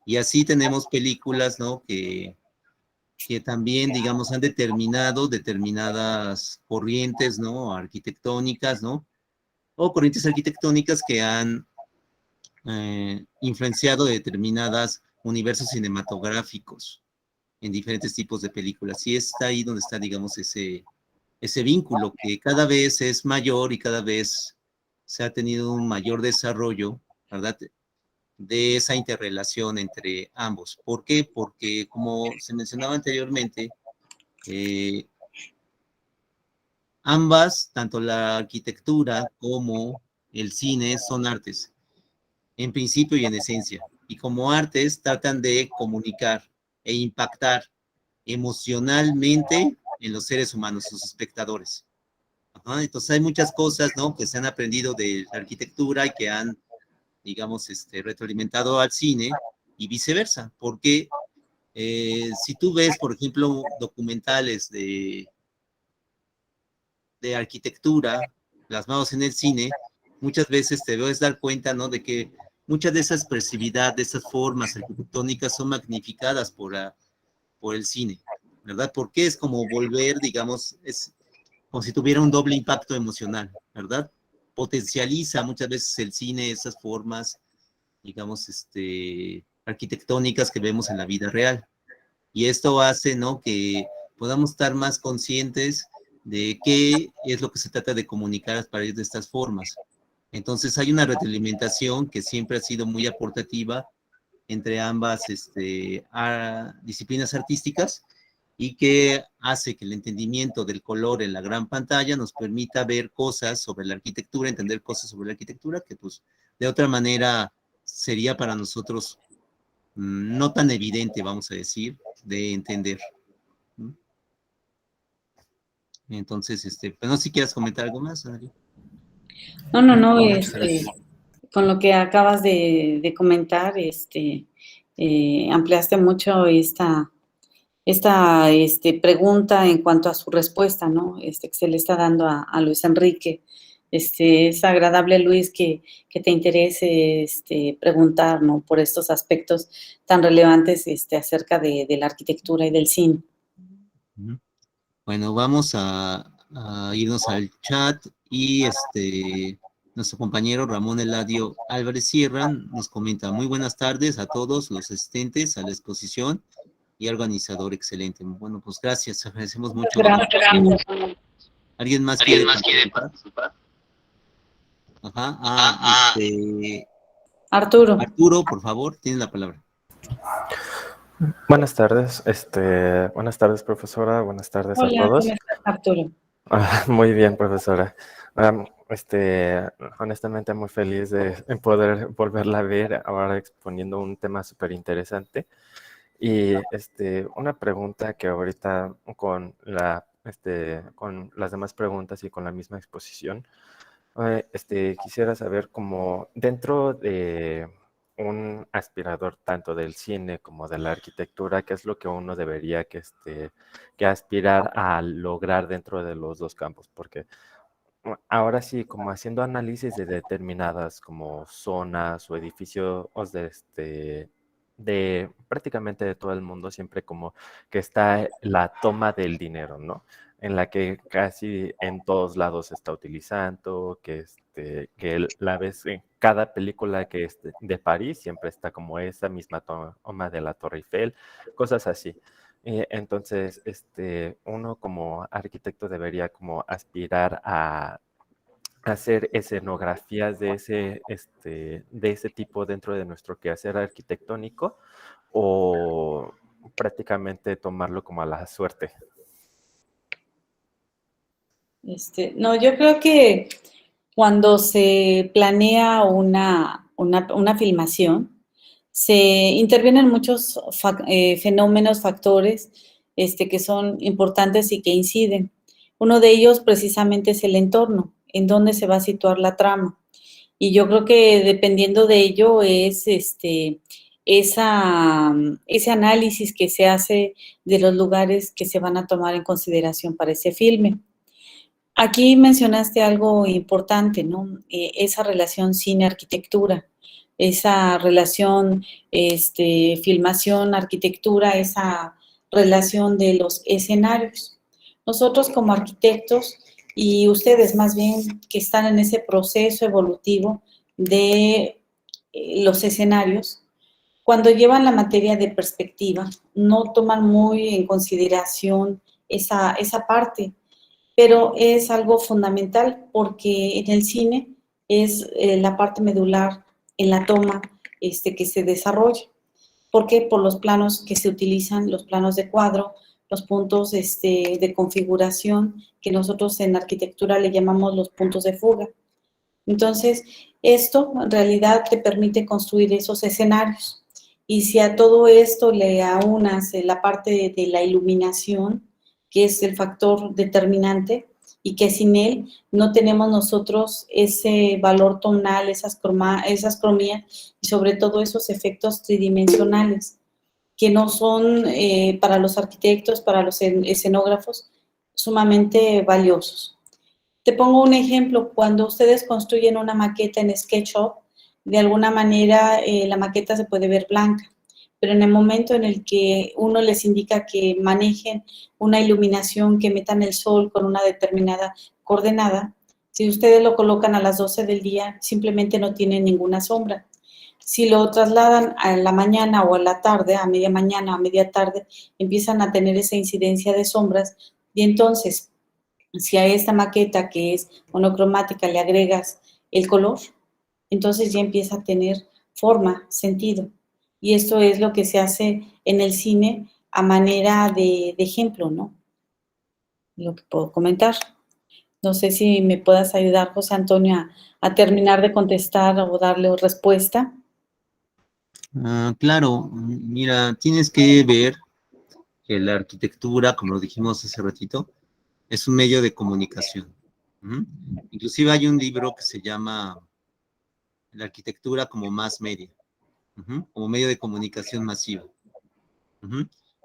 Y así tenemos películas, ¿no?, que también, digamos, han determinado determinadas corrientes, ¿no?, arquitectónicas, ¿no?, o corrientes arquitectónicas que han influenciado de determinadas universos cinematográficos en diferentes tipos de películas. Y está ahí donde está, digamos, ese vínculo que cada vez es mayor y cada vez se ha tenido un mayor desarrollo, ¿verdad?, de esa interrelación entre ambos. ¿Por qué? Porque, como se mencionaba anteriormente, eh, ambas, tanto la arquitectura como el cine, son artes, en principio y en esencia. Y como artes tratan de comunicar e impactar emocionalmente en los seres humanos, sus espectadores. Ajá, entonces hay muchas cosas, ¿no?, que se han aprendido de la arquitectura y que han, digamos, retroalimentado al cine y viceversa, porque si tú ves, por ejemplo, documentales de arquitectura plasmados en el cine, muchas veces te debes dar cuenta, ¿no?, de que muchas de esa expresividad, de esas formas arquitectónicas son magnificadas por el cine, ¿verdad? Porque es como volver, digamos, es como si tuviera un doble impacto emocional, ¿verdad? Potencializa muchas veces el cine esas formas, digamos, arquitectónicas que vemos en la vida real. Y esto hace, ¿no?, que podamos estar más conscientes de qué es lo que se trata de comunicar a través de estas formas. Entonces hay una retroalimentación que siempre ha sido muy aportativa entre ambas disciplinas artísticas y que hace que el entendimiento del color en la gran pantalla nos permita ver cosas sobre la arquitectura, entender cosas sobre la arquitectura que pues de otra manera sería para nosotros no tan evidente, vamos a decir, de entender. Entonces, pues no sé si quieras comentar algo más, Adri. No, Muchas gracias. con lo que acabas de comentar, ampliaste mucho esta pregunta en cuanto a su respuesta, ¿no?, que se le está dando a Luis Enrique. Es agradable, Luis, que te interese preguntar, ¿no?, por estos aspectos tan relevantes acerca de la arquitectura y del cine. Bueno, vamos a irnos al chat y nuestro compañero Ramón Eladio Álvarez Sierra nos comenta: muy buenas tardes a todos los asistentes a la exposición y organizador excelente. Bueno, pues gracias, agradecemos mucho. Gracias. ¿Alguien más quiere participar? Ajá, Arturo, por favor, tiene la palabra. Buenas tardes, buenas tardes, profesora, buenas tardes a Hola, todos. ¿cómo estás, Arturo? Muy bien, profesora. Honestamente muy feliz de poder volverla a ver ahora exponiendo un tema súper interesante. Y una pregunta que ahorita con las demás preguntas y con la misma exposición, quisiera saber como dentro de un aspirador tanto del cine como de la arquitectura, ¿qué es lo que uno debería que aspirar a lograr dentro de los dos campos? Porque ahora sí, como haciendo análisis de determinadas como zonas o edificios de prácticamente de todo el mundo, siempre como que está la toma del dinero, ¿no? En la que casi en todos lados se está utilizando, que la ves en cada película que es de París, siempre está como esa misma toma de la Torre Eiffel, cosas así. Entonces, uno como arquitecto debería como aspirar a hacer escenografías de ese tipo dentro de nuestro quehacer arquitectónico o prácticamente tomarlo como a la suerte. No, yo creo que cuando se planea una filmación, se intervienen muchos fenómenos, factores que son importantes y que inciden. Uno de ellos precisamente es el entorno, en dónde se va a situar la trama. Y yo creo que dependiendo de ello es ese análisis que se hace de los lugares que se van a tomar en consideración para ese filme. Aquí mencionaste algo importante, ¿no? Esa relación cine-arquitectura, esa relación filmación-arquitectura, esa relación de los escenarios. Nosotros como arquitectos y ustedes más bien que están en ese proceso evolutivo de los escenarios, cuando llevan la materia de perspectiva, no toman muy en consideración esa parte, pero es algo fundamental porque en el cine es la parte medular en la toma que se desarrolla. ¿Por qué? Por los planos que se utilizan, los planos de cuadro, los puntos de configuración que nosotros en arquitectura le llamamos los puntos de fuga. Entonces, esto en realidad te permite construir esos escenarios. Y si a todo esto le aunas la parte de la iluminación, que es el factor determinante, y que sin él no tenemos nosotros ese valor tonal, esas cromías y sobre todo esos efectos tridimensionales, que no son para los arquitectos, para los escenógrafos, sumamente valiosos. Te pongo un ejemplo, cuando ustedes construyen una maqueta en SketchUp, de alguna manera la maqueta se puede ver blanca, pero en el momento en el que uno les indica que manejen una iluminación, que metan el sol con una determinada coordenada, si ustedes lo colocan a las 12 del día, simplemente no tienen ninguna sombra. Si lo trasladan a la mañana o a la tarde, a media mañana, a media tarde, empiezan a tener esa incidencia de sombras y entonces si a esta maqueta que es monocromática le agregas el color, entonces ya empieza a tener forma, sentido. Y esto es lo que se hace en el cine a manera de ejemplo, ¿no? Lo que puedo comentar. No sé si me puedas ayudar, José Antonio, a terminar de contestar o darle respuesta. Claro, mira, tienes que ver que la arquitectura, como lo dijimos hace ratito, es un medio de comunicación. Inclusive hay un libro que se llama La arquitectura como mass media, como medio de comunicación masiva.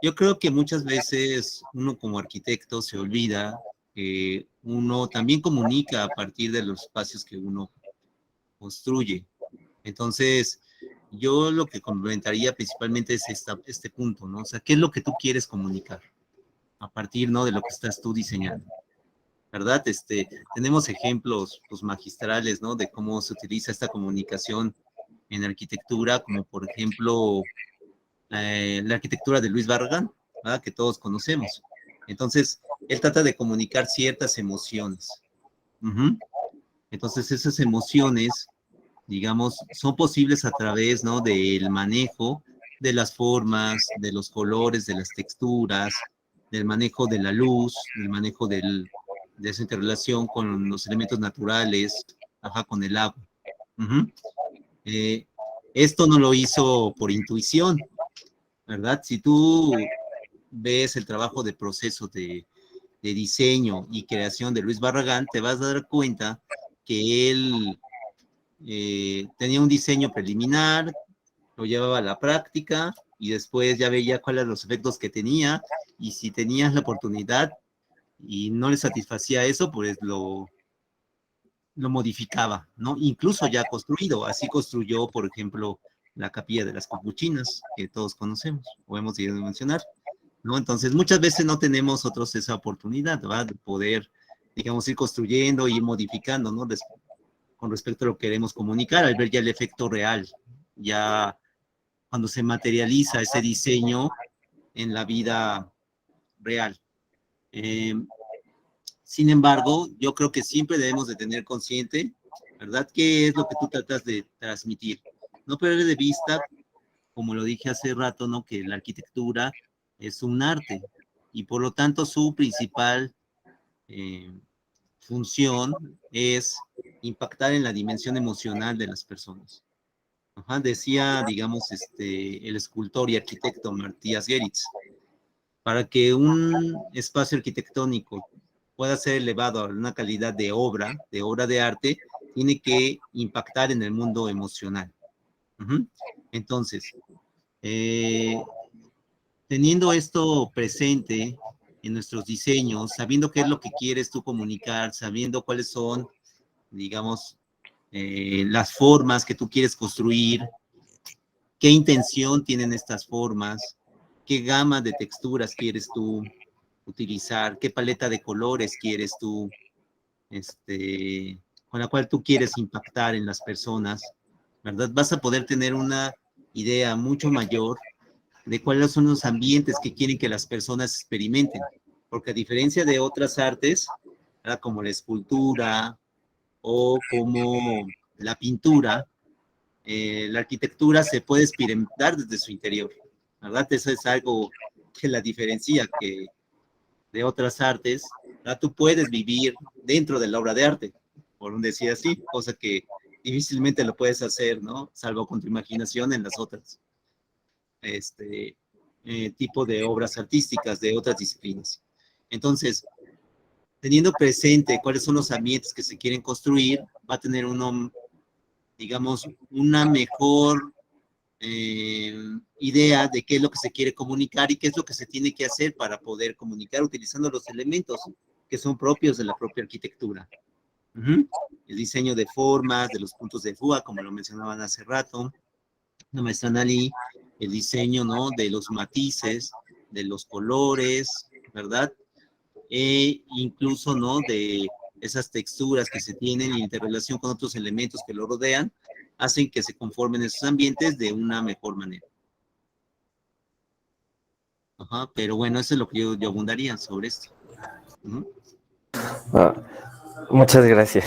Yo creo que muchas veces uno como arquitecto se olvida que uno también comunica a partir de los espacios que uno construye. Entonces, yo lo que complementaría principalmente es este punto, ¿no? O sea, ¿qué es lo que tú quieres comunicar a partir, ¿no?, de lo que estás tú diseñando? ¿Verdad? Tenemos ejemplos, pues, magistrales, ¿no?, de cómo se utiliza esta comunicación en arquitectura, como por ejemplo, la arquitectura de Luis Barragán, ¿verdad?, que todos conocemos. Entonces, él trata de comunicar ciertas emociones. Entonces, esas emociones, digamos, son posibles a través, ¿no?, del manejo de las formas, de los colores, de las texturas, del manejo de la luz, del manejo de esa interrelación con los elementos naturales, con el agua. Esto no lo hizo por intuición, ¿verdad? Si tú ves el trabajo de proceso de diseño y creación de Luis Barragán, te vas a dar cuenta que él tenía un diseño preliminar, lo llevaba a la práctica y después ya veía cuáles eran los efectos que tenía, y si tenías la oportunidad y no le satisfacía eso, pues lo lo modificaba, ¿no? Incluso ya construido. Así construyó, por ejemplo, la Capilla de las Capuchinas, que todos conocemos o hemos ido a mencionar, ¿no? Entonces, muchas veces no tenemos nosotros esa oportunidad, ¿verdad? De poder, digamos, ir construyendo y modificando, ¿no? Con respecto a lo que queremos comunicar, al ver ya el efecto real, ya cuando se materializa ese diseño en la vida real. Sin embargo, yo creo que siempre debemos de tener consciente, ¿verdad?, qué es lo que tú tratas de transmitir. No perder de vista, como lo dije hace rato, ¿no?, que la arquitectura es un arte y por lo tanto su principal función es impactar en la dimensión emocional de las personas. Ajá, decía, digamos, el escultor y arquitecto Matías Geritz, para que un espacio arquitectónico pueda ser elevado a una calidad de obra de arte, tiene que impactar en el mundo emocional. Entonces, teniendo esto presente en nuestros diseños, sabiendo qué es lo que quieres tú comunicar, sabiendo cuáles son, digamos, las formas que tú quieres construir, qué intención tienen estas formas, qué gama de texturas quieres tú utilizar, qué paleta de colores quieres tú, con la cual tú quieres impactar en las personas, ¿verdad? Vas a poder tener una idea mucho mayor de cuáles son los ambientes que quieren que las personas experimenten, porque a diferencia de otras artes, ¿verdad?, como la escultura o como la pintura, la arquitectura se puede experimentar desde su interior, ¿verdad? Eso es algo que la diferencia que de otras artes, ¿verdad? Tú puedes vivir dentro de la obra de arte, por decir así, cosa que difícilmente lo puedes hacer, ¿no? Salvo con tu imaginación en las otras, tipo de obras artísticas de otras disciplinas. Entonces, teniendo presente cuáles son los ambientes que se quieren construir, va a tener uno, digamos, una mejor idea de qué es lo que se quiere comunicar y qué es lo que se tiene que hacer para poder comunicar utilizando los elementos que son propios de la propia arquitectura. El diseño de formas, de los puntos de fuga, como lo mencionaban hace rato, la maestra Nali, el diseño, ¿no?, de los matices, de los colores, ¿verdad? Incluso, ¿no?, de esas texturas que se tienen en interrelación con otros elementos que lo rodean, hacen que se conformen esos ambientes de una mejor manera. Ajá, pero bueno, eso es lo que yo abundaría sobre esto. Muchas gracias.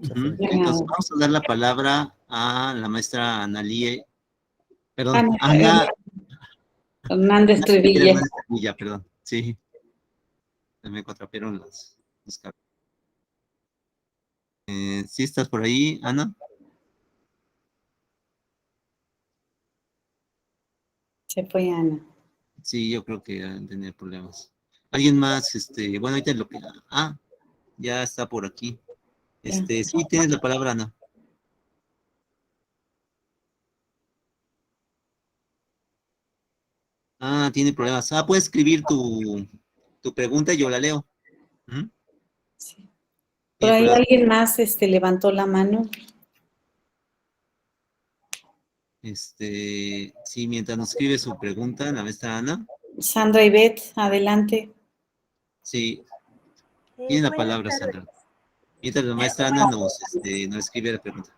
Entonces, vamos a dar la palabra a la maestra Analie, perdón, Ana Hernández Trevilla. Perdón, sí. Me contrapieron las cartas. ¿Sí estás por ahí, Ana? Se fue Ana. Sí, yo creo que van a tener problemas. ¿Alguien más? Bueno, ahorita lo que... ya está por aquí. Sí, tienes la palabra, Ana. Tiene problemas. Puedes escribir tu pregunta y yo la leo. Sí. Por ahí alguien más levantó la mano. Sí, mientras nos escribe su pregunta, la maestra Ana. Sandra Ivette, adelante. Sí, tiene la palabra, Sandra. Mientras la maestra Ana nos escribe la pregunta.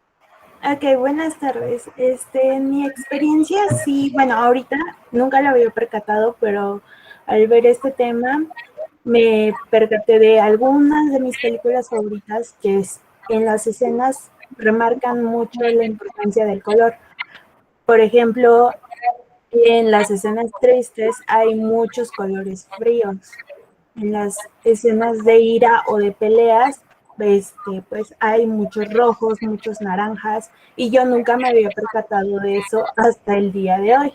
Ok, buenas tardes. En mi experiencia, sí, bueno, ahorita nunca lo había percatado, pero al ver este tema me percaté de algunas de mis películas favoritas que en las escenas remarcan mucho la importancia del color. Por ejemplo, en las escenas tristes hay muchos colores fríos. En las escenas de ira o de peleas, pues hay muchos rojos, muchos naranjas, y yo nunca me había percatado de eso hasta el día de hoy.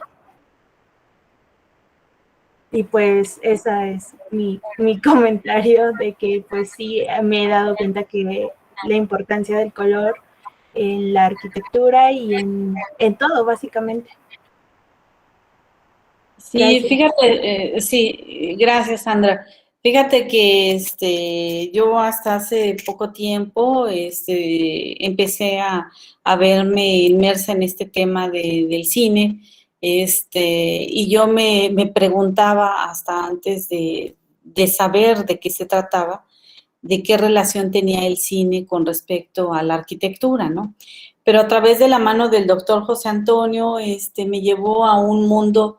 Y pues ese es mi comentario de que pues sí me he dado cuenta que la importancia del color en la arquitectura y en todo, básicamente. Sí, gracias. Fíjate, sí, gracias, Sandra. Fíjate que yo hasta hace poco tiempo empecé a verme inmersa en este tema del cine, y yo me preguntaba hasta antes de saber de qué se trataba, de qué relación tenía el cine con respecto a la arquitectura, ¿no? Pero a través de la mano del doctor José Antonio, me llevó a un mundo,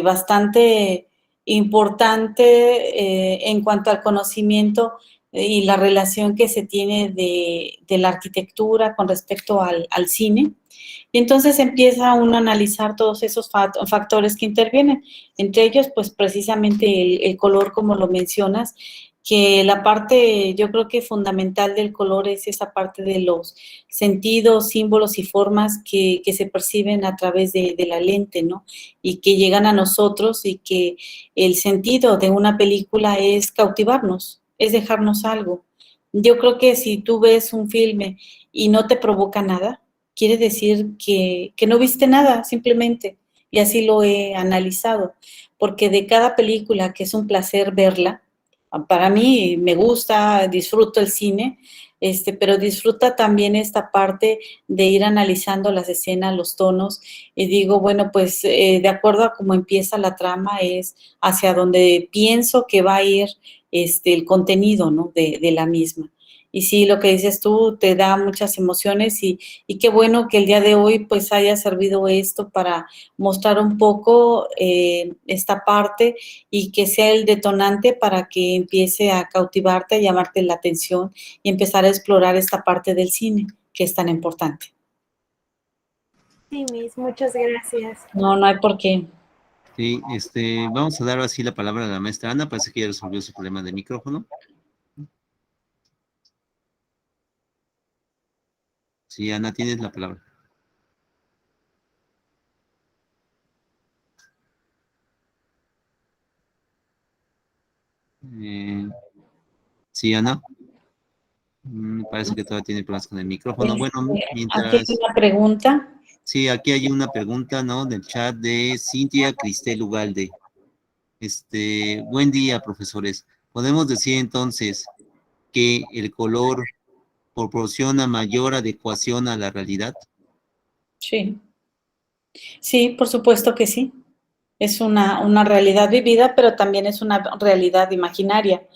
bastante importante en cuanto al conocimiento y la relación que se tiene de la arquitectura con respecto al cine. Y entonces empieza uno a analizar todos esos factores que intervienen, entre ellos, pues precisamente el color, como lo mencionas, que la parte, yo creo que fundamental del color es esa parte de los sentidos, símbolos y formas que se perciben a través de la lente, ¿no? Y que llegan a nosotros, y que el sentido de una película es cautivarnos, es dejarnos algo. Yo creo que si tú ves un filme y no te provoca nada, quiere decir que no viste nada, simplemente. Y así lo he analizado, porque de cada película, que es un placer verla, para mí me gusta, disfruto el cine, pero disfruta también esta parte de ir analizando las escenas, los tonos, y digo, bueno, pues de acuerdo a cómo empieza la trama es hacia donde pienso que va a ir el contenido, ¿no? de la misma. Y sí, lo que dices tú te da muchas emociones, y qué bueno que el día de hoy pues haya servido esto para mostrar un poco esta parte, y que sea el detonante para que empiece a cautivarte, a llamarte la atención y empezar a explorar esta parte del cine que es tan importante. Sí, Miss, muchas gracias. No, no hay por qué. Sí, vamos a dar así la palabra a la maestra Ana. Parece que ya resolvió su problema de micrófono. Sí, Ana, tienes la palabra. Sí, Ana. Parece que todavía tiene problemas con el micrófono. Bueno, Aquí hay mientras... una pregunta. Sí, aquí hay una pregunta, ¿no? Del chat de Cintia Cristel Ugalde. Buen día, profesores. ¿Podemos decir entonces que el color proporciona mayor adecuación a la realidad? Sí, sí, por supuesto que sí. Es una realidad vivida, pero también es una realidad imaginaria,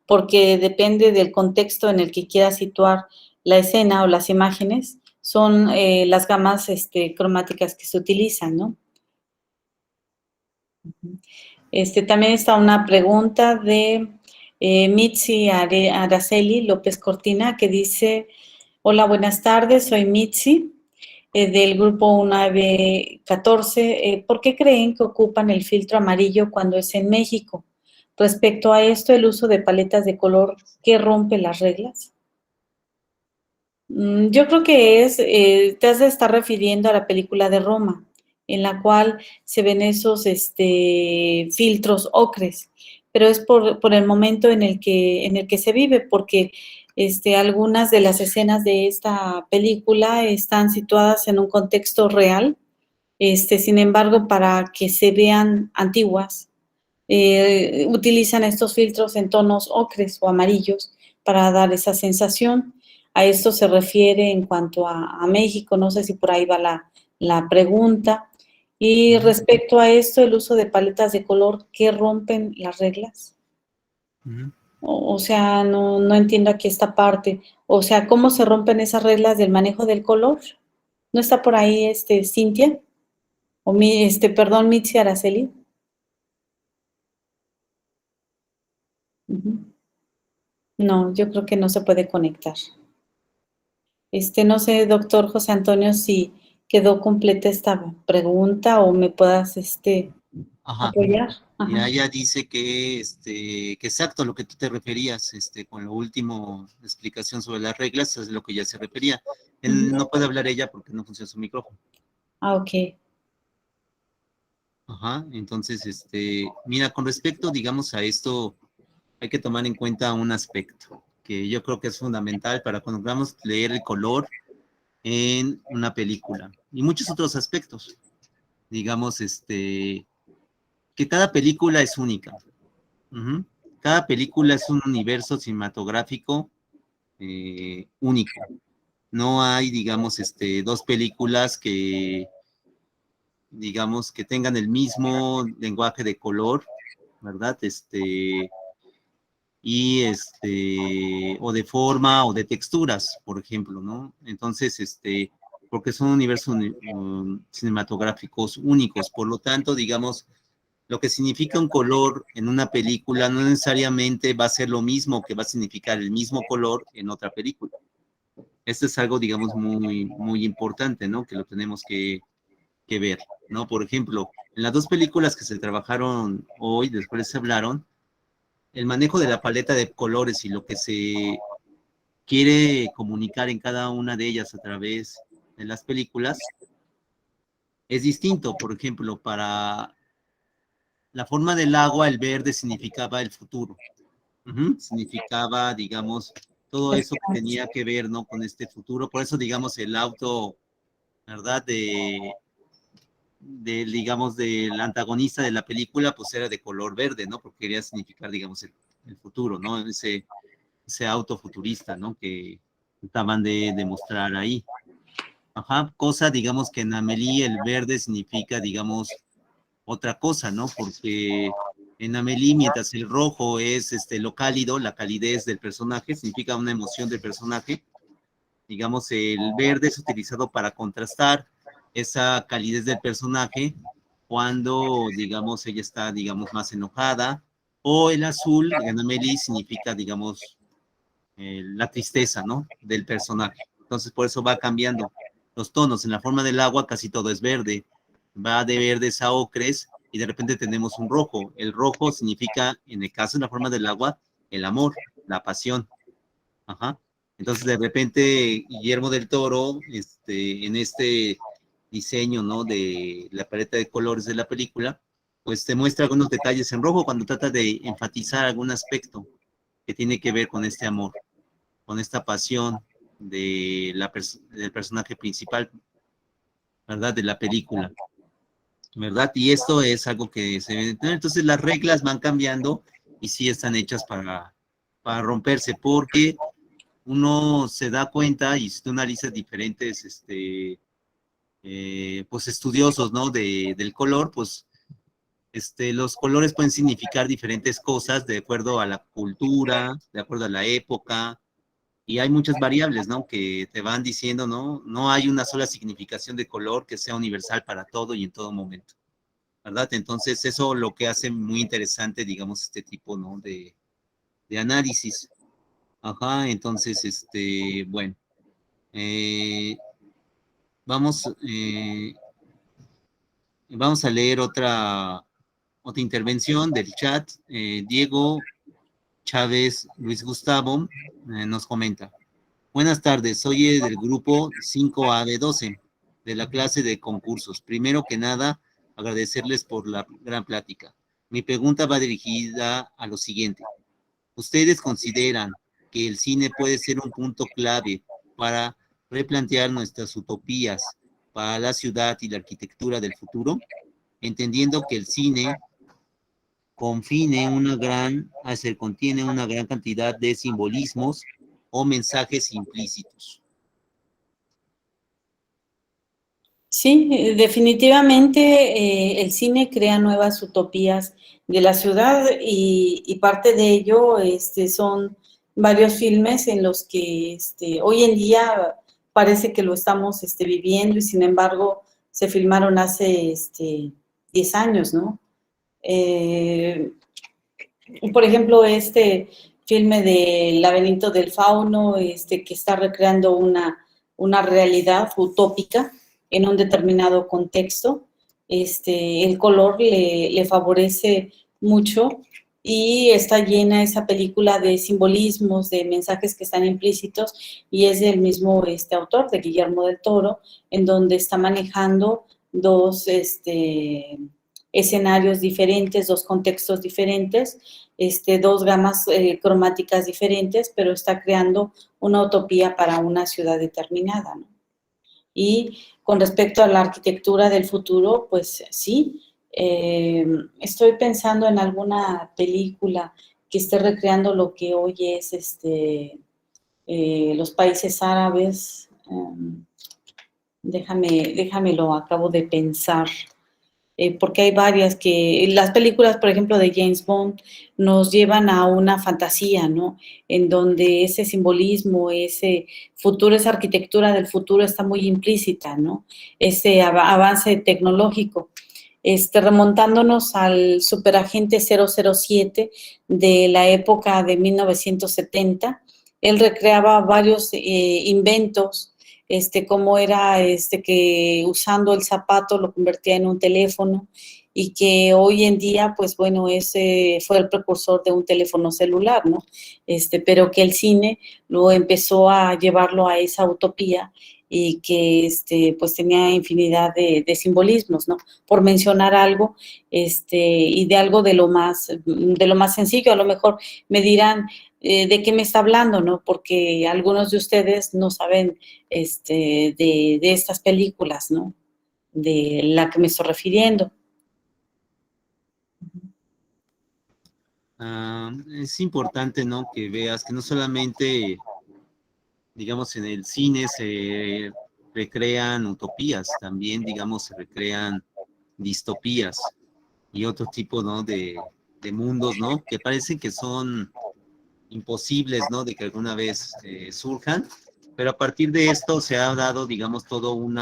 porque depende del contexto en el que quieras situar la escena o las imágenes, son las gamas cromáticas que se utilizan, ¿no? También está una pregunta de Mitzi Araceli López Cortina, que dice: hola, buenas tardes, soy Mitzi, del grupo UNAVE 14. ¿Por qué creen que ocupan el filtro amarillo cuando es en México? Respecto a esto, el uso de paletas de color, ¿qué rompe las reglas? Yo creo que te has de estar refiriendo a la película de Roma, en la cual se ven esos filtros ocres, pero es por el momento en el que se vive, porque algunas de las escenas de esta película están situadas en un contexto real, sin embargo, para que se vean antiguas, utilizan estos filtros en tonos ocres o amarillos para dar esa sensación. A esto se refiere en cuanto a México, no sé si por ahí va la pregunta. Y respecto a esto, el uso de paletas de color, ¿qué rompen las reglas? O sea, no entiendo aquí esta parte. O sea, ¿cómo se rompen esas reglas del manejo del color? ¿No está por ahí Cintia? O perdón, Mitzi Araceli. No, yo creo que no se puede conectar. No sé, doctor José Antonio, si quedó completa esta pregunta o me puedas Ajá. apoyar. Y Ajá. ella dice que exacto lo que tú te referías, con la última explicación sobre las reglas, es lo que ella se refería. Él no puede hablar ella porque no funciona su micrófono. Ah, ok. Ajá, entonces, mira, con respecto, digamos, a esto, hay que tomar en cuenta un aspecto que yo creo que es fundamental para cuando vamos a leer el color en una película y muchos otros aspectos. Digamos, que cada película es única. cada película es un universo cinematográfico único. No hay, digamos, dos películas que, digamos, que tengan el mismo lenguaje de color, ¿verdad? O de forma o de texturas, por ejemplo, ¿no? Entonces, porque son universos cinematográficos únicos, por lo tanto, digamos, lo que significa un color en una película no necesariamente va a ser lo mismo que va a significar el mismo color en otra película. Esto es algo, digamos, muy importante, ¿no? Que lo tenemos que ver, ¿no? Por ejemplo, en las dos películas que se trabajaron hoy, después se hablaron, el manejo de la paleta de colores y lo que se quiere comunicar en cada una de ellas a través de las películas es distinto. Por ejemplo, para la forma del agua, el verde significaba el futuro. Significaba, digamos, todo eso que tenía que ver, ¿no? Con este futuro. Por eso, digamos, el auto, ¿verdad? Digamos, del antagonista de la película, pues era de color verde, ¿no? Porque quería significar, digamos, el futuro, ¿no? Ese auto futurista, ¿no? Que trataban de demostrar ahí. Ajá, cosa, digamos, que en Amélie el verde significa, digamos, otra cosa, ¿no? Porque en Amélie, mientras el rojo es lo cálido, la calidez del personaje, significa una emoción del personaje, digamos, el verde es utilizado para contrastar esa calidez del personaje cuando, digamos, ella está, digamos, más enojada, o el azul, en Amélie, significa, digamos, la tristeza, ¿no? Del personaje. Entonces, por eso va cambiando los tonos. En la forma del agua casi todo es verde. Va de verdes a ocres y de repente tenemos un rojo. El rojo significa, en el caso de la forma del agua, el amor, la pasión. Ajá. Entonces, de repente, Guillermo del Toro, en este diseño, ¿no? De la paleta de colores de la película, pues te muestra algunos detalles en rojo cuando trata de enfatizar algún aspecto que tiene que ver con este amor, con esta pasión del personaje principal, ¿verdad? De la película, ¿verdad? Y esto es algo que se debe tener. Entonces las reglas van cambiando y sí están hechas para romperse, porque uno se da cuenta y si tú analizas diferentes, pues estudiosos, ¿no? Del color, pues los colores pueden significar diferentes cosas de acuerdo a la cultura, de acuerdo a la época, y hay muchas variables, ¿no? Que te van diciendo, ¿no? No hay una sola significación de color que sea universal para todo y en todo momento, ¿verdad? Entonces, eso lo que hace muy interesante, digamos, este tipo, ¿no? De análisis. Ajá, entonces, bueno, vamos, vamos a leer otra intervención del chat. Diego Chávez Luis Gustavo nos comenta. Buenas tardes, soy del grupo 5AB12 de la clase de concursos. Primero que nada, agradecerles por la gran plática. Mi pregunta va dirigida a lo siguiente. ¿Ustedes consideran que el cine puede ser un punto clave para replantear nuestras utopías para la ciudad y la arquitectura del futuro? Entendiendo que el cine contiene una gran cantidad de simbolismos o mensajes implícitos. Sí, definitivamente el cine crea nuevas utopías de la ciudad y parte de ello son varios filmes en los que hoy en día parece que lo estamos viviendo y sin embargo se filmaron hace 10 años, ¿no? Por ejemplo, este filme del Laberinto del Fauno, que está recreando una realidad utópica en un determinado contexto, el color le favorece mucho y está llena esa película de simbolismos, de mensajes que están implícitos y es del mismo autor, de Guillermo del Toro, en donde está manejando dos escenarios diferentes, dos contextos diferentes, dos gamas cromáticas diferentes, pero está creando una utopía para una ciudad determinada, ¿no? Y con respecto a la arquitectura del futuro, pues sí, estoy pensando en alguna película que esté recreando lo que hoy es los países árabes. Déjame lo acabo de pensar. Porque hay varias que, las películas, por ejemplo, de James Bond, nos llevan a una fantasía, ¿no? En donde ese simbolismo, ese futuro, esa arquitectura del futuro está muy implícita, ¿no? Ese avance tecnológico. Remontándonos al superagente 007 de la época de 1970, él recreaba varios inventos, cómo era que usando el zapato lo convertía en un teléfono y que hoy en día, pues bueno, ese fue el precursor de un teléfono celular, ¿no? Pero que el cine lo empezó a llevarlo a esa utopía y que pues tenía infinidad de simbolismos, ¿no? Por mencionar algo, y de algo de lo más sencillo, a lo mejor me dirán, ¿de qué me está hablando, no? Porque algunos de ustedes no saben de estas películas, ¿no? De la que me estoy refiriendo. Es importante, ¿no? Que veas que no solamente, digamos, en el cine se recrean utopías, también, digamos, se recrean distopías y otro tipo, ¿no? De mundos, ¿no? Que parecen que son imposibles, ¿no? De que alguna vez surjan, pero a partir de esto se ha dado, digamos, todo un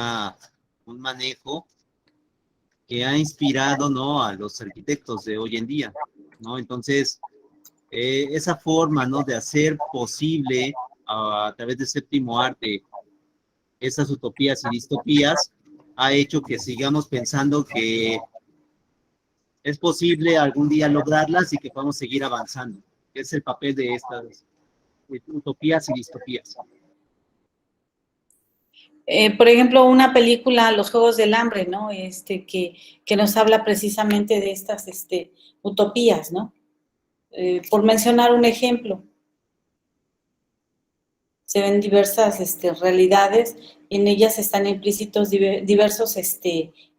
manejo que ha inspirado, ¿no? A los arquitectos de hoy en día, ¿no? Entonces, esa forma, ¿no? De hacer posible a través del séptimo arte esas utopías y distopías ha hecho que sigamos pensando que es posible algún día lograrlas y que podamos seguir avanzando. Es el papel de estas utopías y distopías. Por ejemplo, una película, Los Juegos del Hambre, ¿no? Que nos habla precisamente de estas utopías, ¿no? Por mencionar un ejemplo, se ven diversas realidades y en ellas están implícitos diversos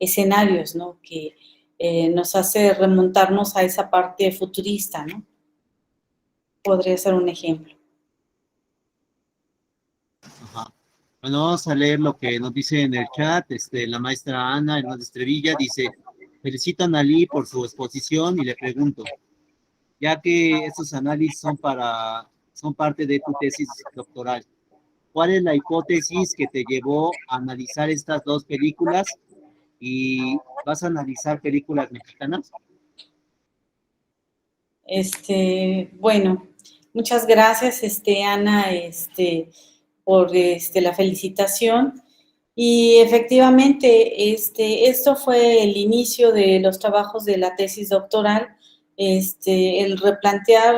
escenarios, ¿no? Que nos hace remontarnos a esa parte futurista, ¿no? Podría ser un ejemplo. Ajá. Bueno, vamos a leer lo que nos dice en el chat. La maestra Ana Hernández Estrevilla dice: felicito a Nalí por su exposición y le pregunto, ya que estos análisis son parte de tu tesis doctoral, ¿cuál es la hipótesis que te llevó a analizar estas dos películas? ¿Y vas a analizar películas mexicanas? Bueno, muchas gracias, Ana, por la felicitación. Y efectivamente, esto fue el inicio de los trabajos de la tesis doctoral, el replantear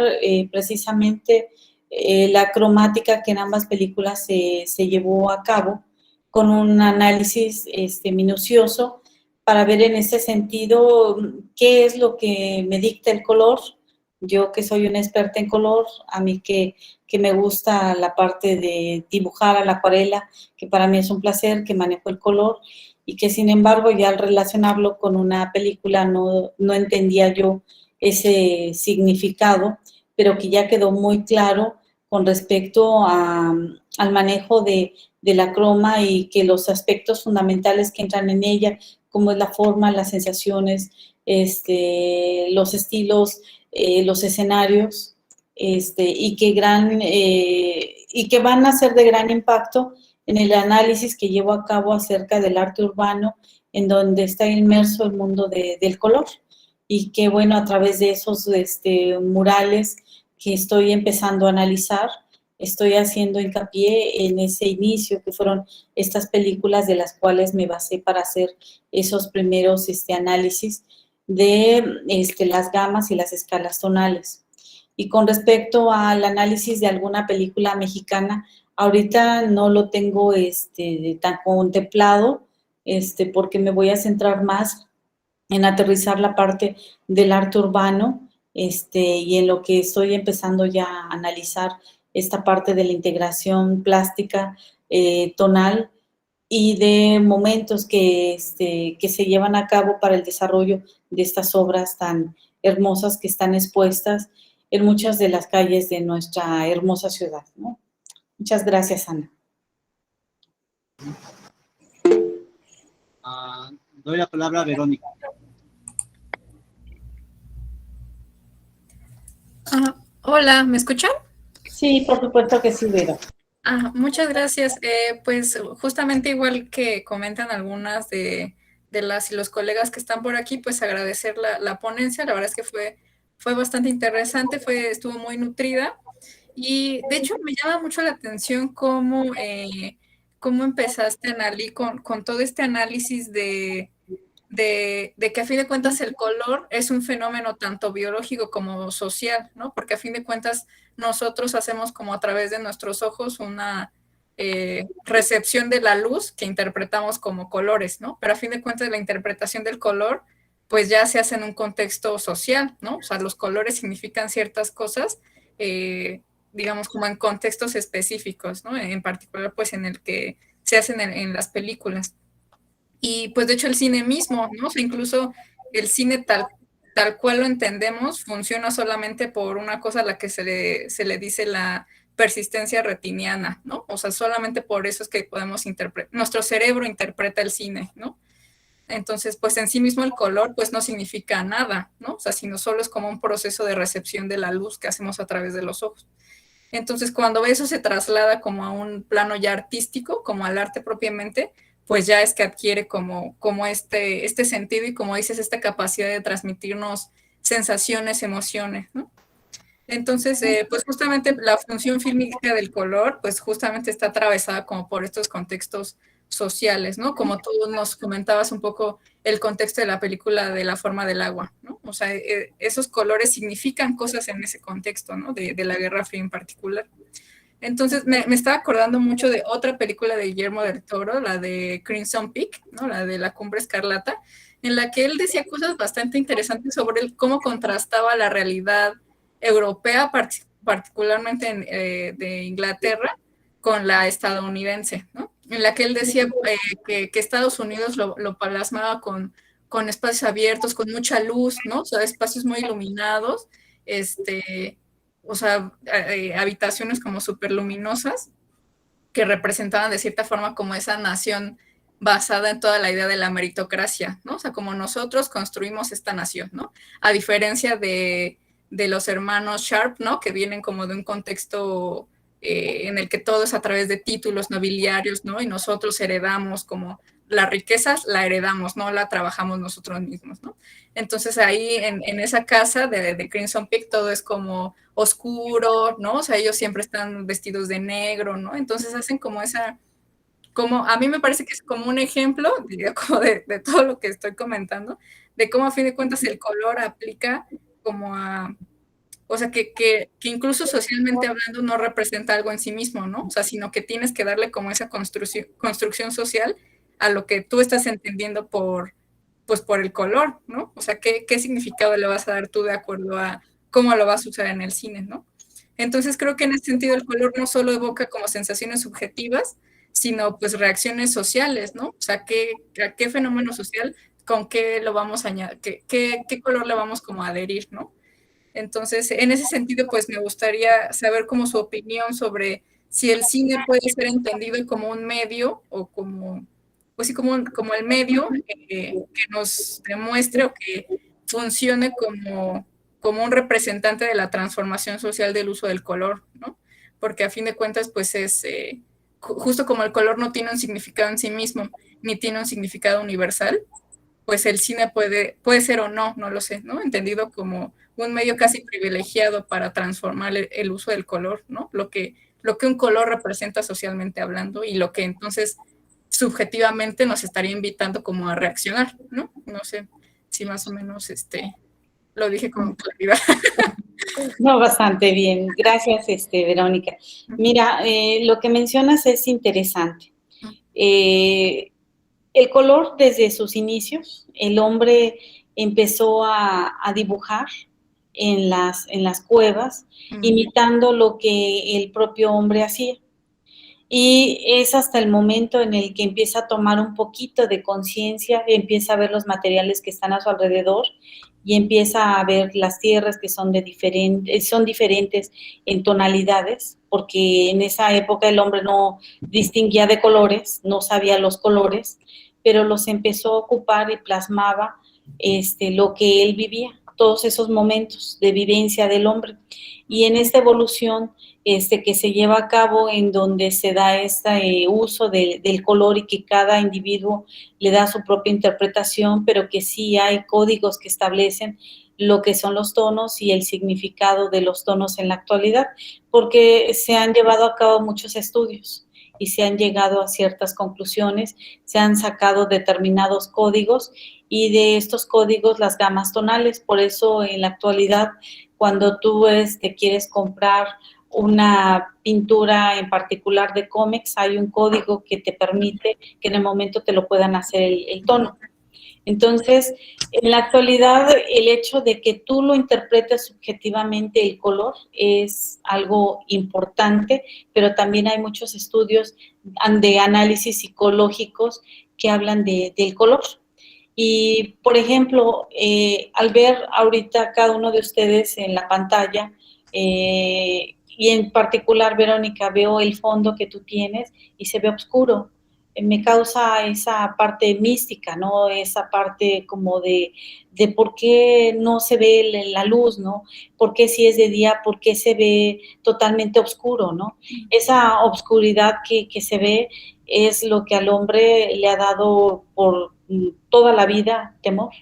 precisamente la cromática que en ambas películas se llevó a cabo con un análisis minucioso para ver en ese sentido qué es lo que me dicta el color. Yo que soy una experta en color, a mí que me gusta la parte de dibujar a la acuarela, que para mí es un placer, que manejo el color y que sin embargo ya al relacionarlo con una película no entendía yo ese significado, pero que ya quedó muy claro con respecto al manejo de la croma y que los aspectos fundamentales que entran en ella, como es la forma, las sensaciones, los estilos, los escenarios, y que van a ser de gran impacto en el análisis que llevo a cabo acerca del arte urbano, en donde está inmerso el mundo del color, y que, bueno, a través de esos murales que estoy empezando a analizar, estoy haciendo hincapié en ese inicio, que fueron estas películas de las cuales me basé para hacer esos primeros análisis de las gamas y las escalas tonales. Y con respecto al análisis de alguna película mexicana, ahorita no lo tengo tan contemplado, porque me voy a centrar más en aterrizar la parte del arte urbano, y en lo que estoy empezando ya a analizar esta parte de la integración plástica, tonal, y de momentos que se llevan a cabo para el desarrollo de estas obras tan hermosas que están expuestas en muchas de las calles de nuestra hermosa ciudad, ¿no? Muchas gracias, Ana. Doy la palabra a Verónica. Hola, ¿me escuchan? Sí, por supuesto que sí, Vero. Muchas gracias. Pues justamente igual que comentan algunas de las y los colegas que están por aquí, pues agradecer la ponencia. La verdad es que fue bastante interesante, estuvo muy nutrida. Y de hecho me llama mucho la atención cómo empezaste, Analí, con todo este análisis de que a fin de cuentas el color es un fenómeno tanto biológico como social, ¿no? Porque a fin de cuentas nosotros hacemos como a través de nuestros ojos una recepción de la luz que interpretamos como colores, ¿no? Pero a fin de cuentas la interpretación del color pues ya se hace en un contexto social, ¿no? O sea, los colores significan ciertas cosas, digamos, como en contextos específicos, ¿no? En particular, pues en el que se hacen en las películas. Y pues de hecho el cine mismo, ¿no? O sea, incluso el cine tal cual lo entendemos funciona solamente por una cosa a la que se le dice la persistencia retiniana, ¿no? O sea, solamente por eso es que podemos interpretar, nuestro cerebro interpreta el cine, ¿no? Entonces, pues en sí mismo el color, pues no significa nada, ¿no? O sea, sino solo es como un proceso de recepción de la luz que hacemos a través de los ojos. Entonces, cuando eso se traslada como a un plano ya artístico, como al arte propiamente, pues ya es que adquiere como este sentido y, como dices, esta capacidad de transmitirnos sensaciones, emociones, ¿no? Entonces, pues justamente la función fílmica del color, pues justamente está atravesada como por estos contextos sociales, ¿no? Como tú nos comentabas un poco el contexto de la película de La forma del agua, ¿no? O sea, esos colores significan cosas en ese contexto, ¿no? De la Guerra Fría en particular. Entonces, me estaba acordando mucho de otra película de Guillermo del Toro, la de Crimson Peak, ¿no? La de La Cumbre Escarlata, en la que él decía cosas bastante interesantes sobre cómo contrastaba la realidad europea, particularmente de Inglaterra, con la estadounidense, ¿no? En la que él decía que Estados Unidos lo plasmaba con espacios abiertos, con mucha luz, ¿no? O sea, espacios muy iluminados, o sea, habitaciones como súper luminosas que representaban de cierta forma como esa nación basada en toda la idea de la meritocracia, ¿no? O sea, como nosotros construimos esta nación, ¿no? A diferencia de los hermanos Sharp, ¿no? Que vienen como de un contexto en el que todo es a través de títulos nobiliarios, ¿no? Y nosotros heredamos como las riquezas, la heredamos, no la trabajamos nosotros mismos, ¿no? Entonces ahí en esa casa de Crimson Peak todo es como oscuro, ¿no? O sea, ellos siempre están vestidos de negro, ¿no? Entonces hacen como como a mí me parece que es como un ejemplo, diría, como de todo lo que estoy comentando, de cómo a fin de cuentas el color aplica como o sea, que incluso socialmente hablando no representa algo en sí mismo, ¿no? O sea, sino que tienes que darle como esa construcción social a lo que tú estás entendiendo pues por el color, ¿no? O sea, ¿qué significado le vas a dar tú de acuerdo a cómo lo vas a usar en el cine, ¿no? Entonces creo que en ese sentido el color no solo evoca como sensaciones subjetivas, sino pues reacciones sociales, ¿no? O sea, a qué fenómeno social, con qué lo vamos a añadir, qué color le vamos como a adherir, ¿no? Entonces, en ese sentido, pues me gustaría saber como su opinión sobre si el cine puede ser entendido como un medio o como, pues sí, como el medio que nos demuestre o que funcione como un representante de la transformación social del uso del color, ¿no? Porque a fin de cuentas, pues es justo como el color no tiene un significado en sí mismo, ni tiene un significado universal, pues el cine puede ser o no, no lo sé, ¿no? Entendido como un medio casi privilegiado para transformar el uso del color, ¿no? Lo que un color representa socialmente hablando y lo que entonces subjetivamente nos estaría invitando como a reaccionar, ¿no? No sé si más o menos lo dije con claridad. No, bastante bien. Gracias, Verónica. Mira, lo que mencionas es interesante. El color desde sus inicios, el hombre empezó a dibujar en las cuevas, imitando lo que el propio hombre hacía. Y es hasta el momento en el que empieza a tomar un poquito de conciencia, empieza a ver los materiales que están a su alrededor y empieza a ver las tierras que son son diferentes en tonalidades, porque en esa época el hombre no distinguía de colores, no sabía los colores, pero los empezó a ocupar y plasmaba lo que él vivía, todos esos momentos de vivencia del hombre. Y en esta evolución que se lleva a cabo, en donde se da este uso del color y que cada individuo le da su propia interpretación, pero que sí hay códigos que establecen lo que son los tonos y el significado de los tonos en la actualidad, porque se han llevado a cabo muchos estudios y se han llegado a ciertas conclusiones, se han sacado determinados códigos y de estos códigos las gamas tonales. Por eso en la actualidad, cuando tú quieres comprar una pintura en particular de cómics, hay un código que te permite que en el momento te lo puedan hacer el tono. Entonces, en la actualidad, el hecho de que tú lo interpretes subjetivamente el color es algo importante, pero también hay muchos estudios de análisis psicológicos que hablan del color. Y, por ejemplo, al ver ahorita cada uno de ustedes en la pantalla, y en particular, Verónica, veo el fondo que tú tienes y se ve oscuro. Me causa esa parte mística, ¿no? Esa parte como de por qué no se ve la luz, ¿no? ¿Por qué si es de día, por qué se ve totalmente oscuro, ¿no? Esa oscuridad que se ve es lo que al hombre le ha dado por toda la vida temor.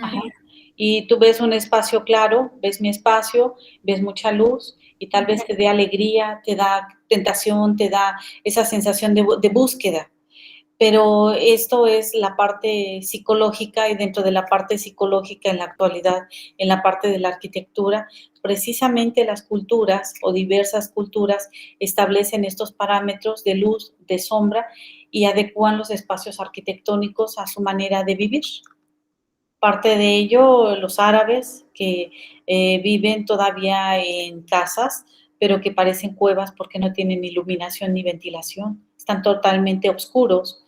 Ajá. Y tú ves un espacio claro, ves mi espacio, ves mucha luz y tal vez te dé alegría, te da tentación, te da esa sensación de búsqueda. Pero esto es la parte psicológica, y dentro de la parte psicológica en la actualidad, en la parte de la arquitectura, precisamente las culturas o diversas culturas establecen estos parámetros de luz, de sombra y adecúan los espacios arquitectónicos a su manera de vivir. Parte de ello, los árabes que viven todavía en casas, pero que parecen cuevas porque no tienen iluminación ni ventilación, están totalmente oscuros.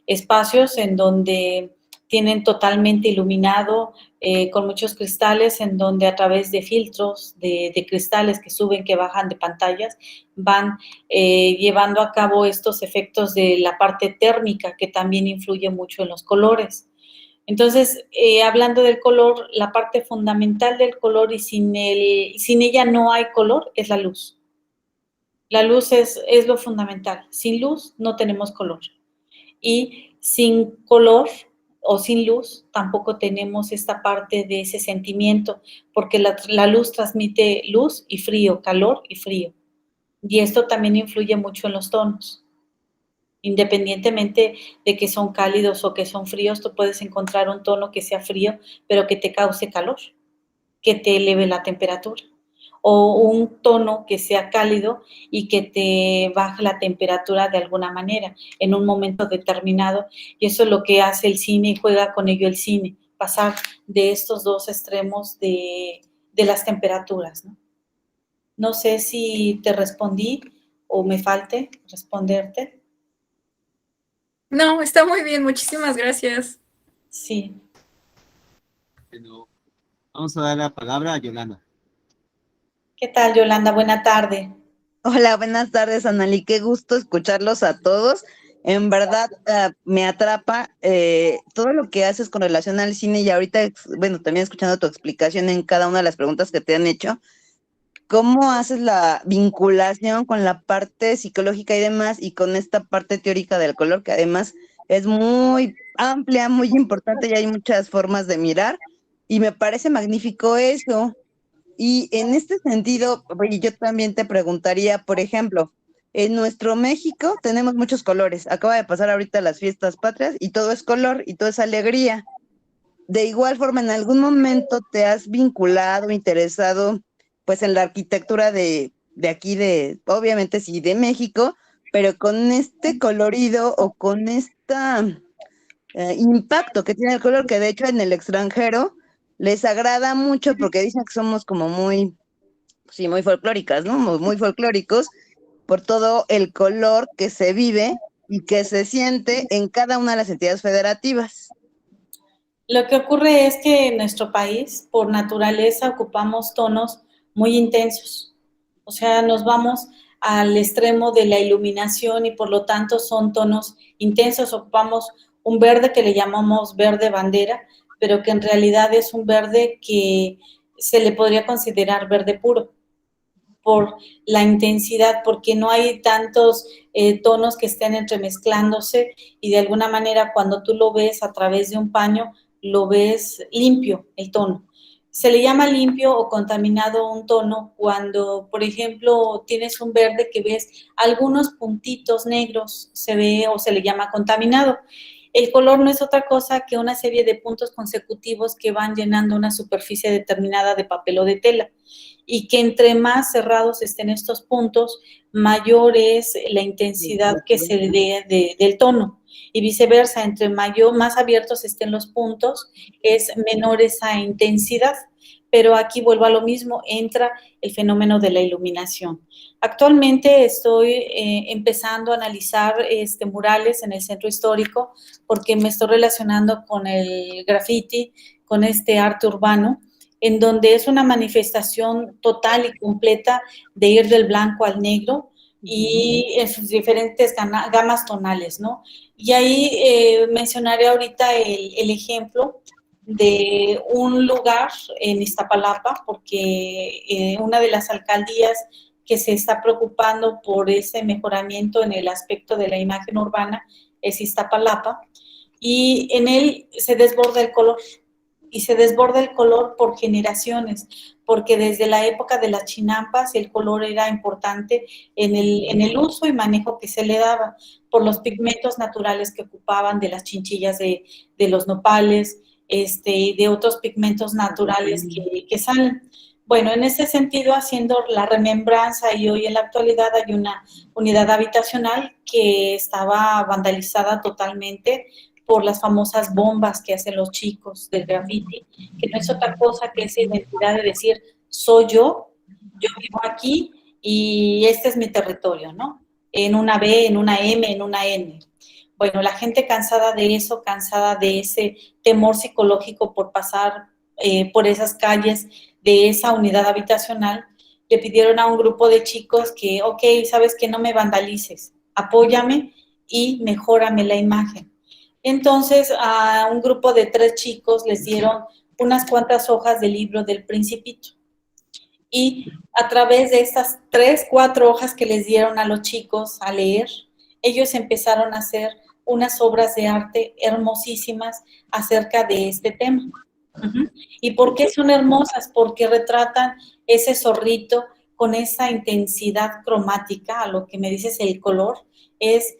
Espacios en donde tienen totalmente iluminado, con muchos cristales, en donde a través de filtros de cristales que suben, que bajan de pantallas, van llevando a cabo estos efectos de la parte térmica, que también influye mucho en los colores. Entonces, hablando del color, la parte fundamental del color y sin ella no hay color es la luz. La luz es lo fundamental. Sin luz no tenemos color. Y sin color o sin luz tampoco tenemos esta parte de ese sentimiento, porque la luz transmite luz y frío, calor y frío. Y esto también influye mucho en los tonos. Independientemente de que son cálidos o que son fríos, tú puedes encontrar un tono que sea frío, pero que te cause calor, que te eleve la temperatura. O un tono que sea cálido y que te baje la temperatura de alguna manera, en un momento determinado. Y eso es lo que hace el cine y juega con ello el cine, pasar de estos dos extremos de las temperaturas, ¿no? No sé si te respondí o me falte responderte. No, está muy bien, muchísimas gracias. Sí. Bueno, vamos a dar la palabra a Yolanda. ¿Qué tal, Yolanda? Buena tarde. Hola, buenas tardes, Analí. Qué gusto escucharlos a todos. En verdad, me atrapa todo lo que haces con relación al cine y ahorita, bueno, también escuchando tu explicación en cada una de las preguntas que te han hecho, cómo haces la vinculación con la parte psicológica y demás y con esta parte teórica del color, que además es muy amplia, muy importante y hay muchas formas de mirar y me parece magnífico eso. Y en este sentido, yo también te preguntaría, por ejemplo, en nuestro México tenemos muchos colores. Acaba de pasar ahorita las fiestas patrias y todo es color y todo es alegría. De igual forma, ¿en algún momento te has vinculado, interesado, pues en la arquitectura de aquí, obviamente sí, de México, pero con este colorido o con este impacto que tiene el color, que de hecho en el extranjero les agrada mucho porque dicen que somos como muy folclóricas, ¿no? Muy folclóricos por todo el color que se vive y que se siente en cada una de las entidades federativas. Lo que ocurre es que en nuestro país, por naturaleza, ocupamos tonos muy intensos. O sea, nos vamos al extremo de la iluminación y por lo tanto son tonos intensos. Ocupamos un verde que le llamamos verde bandera, pero que en realidad es un verde que se le podría considerar verde puro por la intensidad, porque no hay tantos tonos que estén entremezclándose y de alguna manera cuando tú lo ves a través de un paño, lo ves limpio el tono. Se le llama limpio o contaminado un tono cuando, por ejemplo, tienes un verde que ves algunos puntitos negros, se ve o se le llama contaminado. El color no es otra cosa que una serie de puntos consecutivos que van llenando una superficie determinada de papel o de tela y que entre más cerrados estén estos puntos, mayor es la intensidad que se le dé del tono. Y viceversa, entre más abiertos estén los puntos, es menor esa intensidad. Pero aquí vuelvo a lo mismo, entra el fenómeno de la iluminación. Actualmente estoy empezando a analizar murales en el centro histórico porque me estoy relacionando con el graffiti, con este arte urbano, en donde es una manifestación total y completa de ir del blanco al negro y en sus diferentes gamas tonales, ¿no? Y ahí mencionaré ahorita el ejemplo de un lugar en Iztapalapa, porque una de las alcaldías que se está preocupando por ese mejoramiento en el aspecto de la imagen urbana es Iztapalapa, y en él se desborda el color. Y se desborda el color por generaciones, porque desde la época de las chinampas el color era importante en el uso y manejo que se le daba, por los pigmentos naturales que ocupaban de las chinchillas de los nopales, y de otros pigmentos naturales que salen. Bueno, en ese sentido, haciendo la remembranza, y hoy en la actualidad hay una unidad habitacional que estaba vandalizada totalmente por las famosas bombas que hacen los chicos del graffiti, que no es otra cosa que esa identidad de decir, soy yo vivo aquí y este es mi territorio, ¿no? En una B, en una M, en una N. Bueno, la gente cansada de eso, cansada de ese temor psicológico por pasar por esas calles de esa unidad habitacional, le pidieron a un grupo de chicos que, ok, sabes que no me vandalices, apóyame y mejórame la imagen. Entonces, a un grupo de 3 chicos les dieron unas cuantas hojas del libro del Principito. Y a través de estas 3, 4 hojas que les dieron a los chicos a leer, ellos empezaron a hacer unas obras de arte hermosísimas acerca de este tema. ¿Y por qué son hermosas? Porque retratan ese zorrito con esa intensidad cromática, a lo que me dices el color, es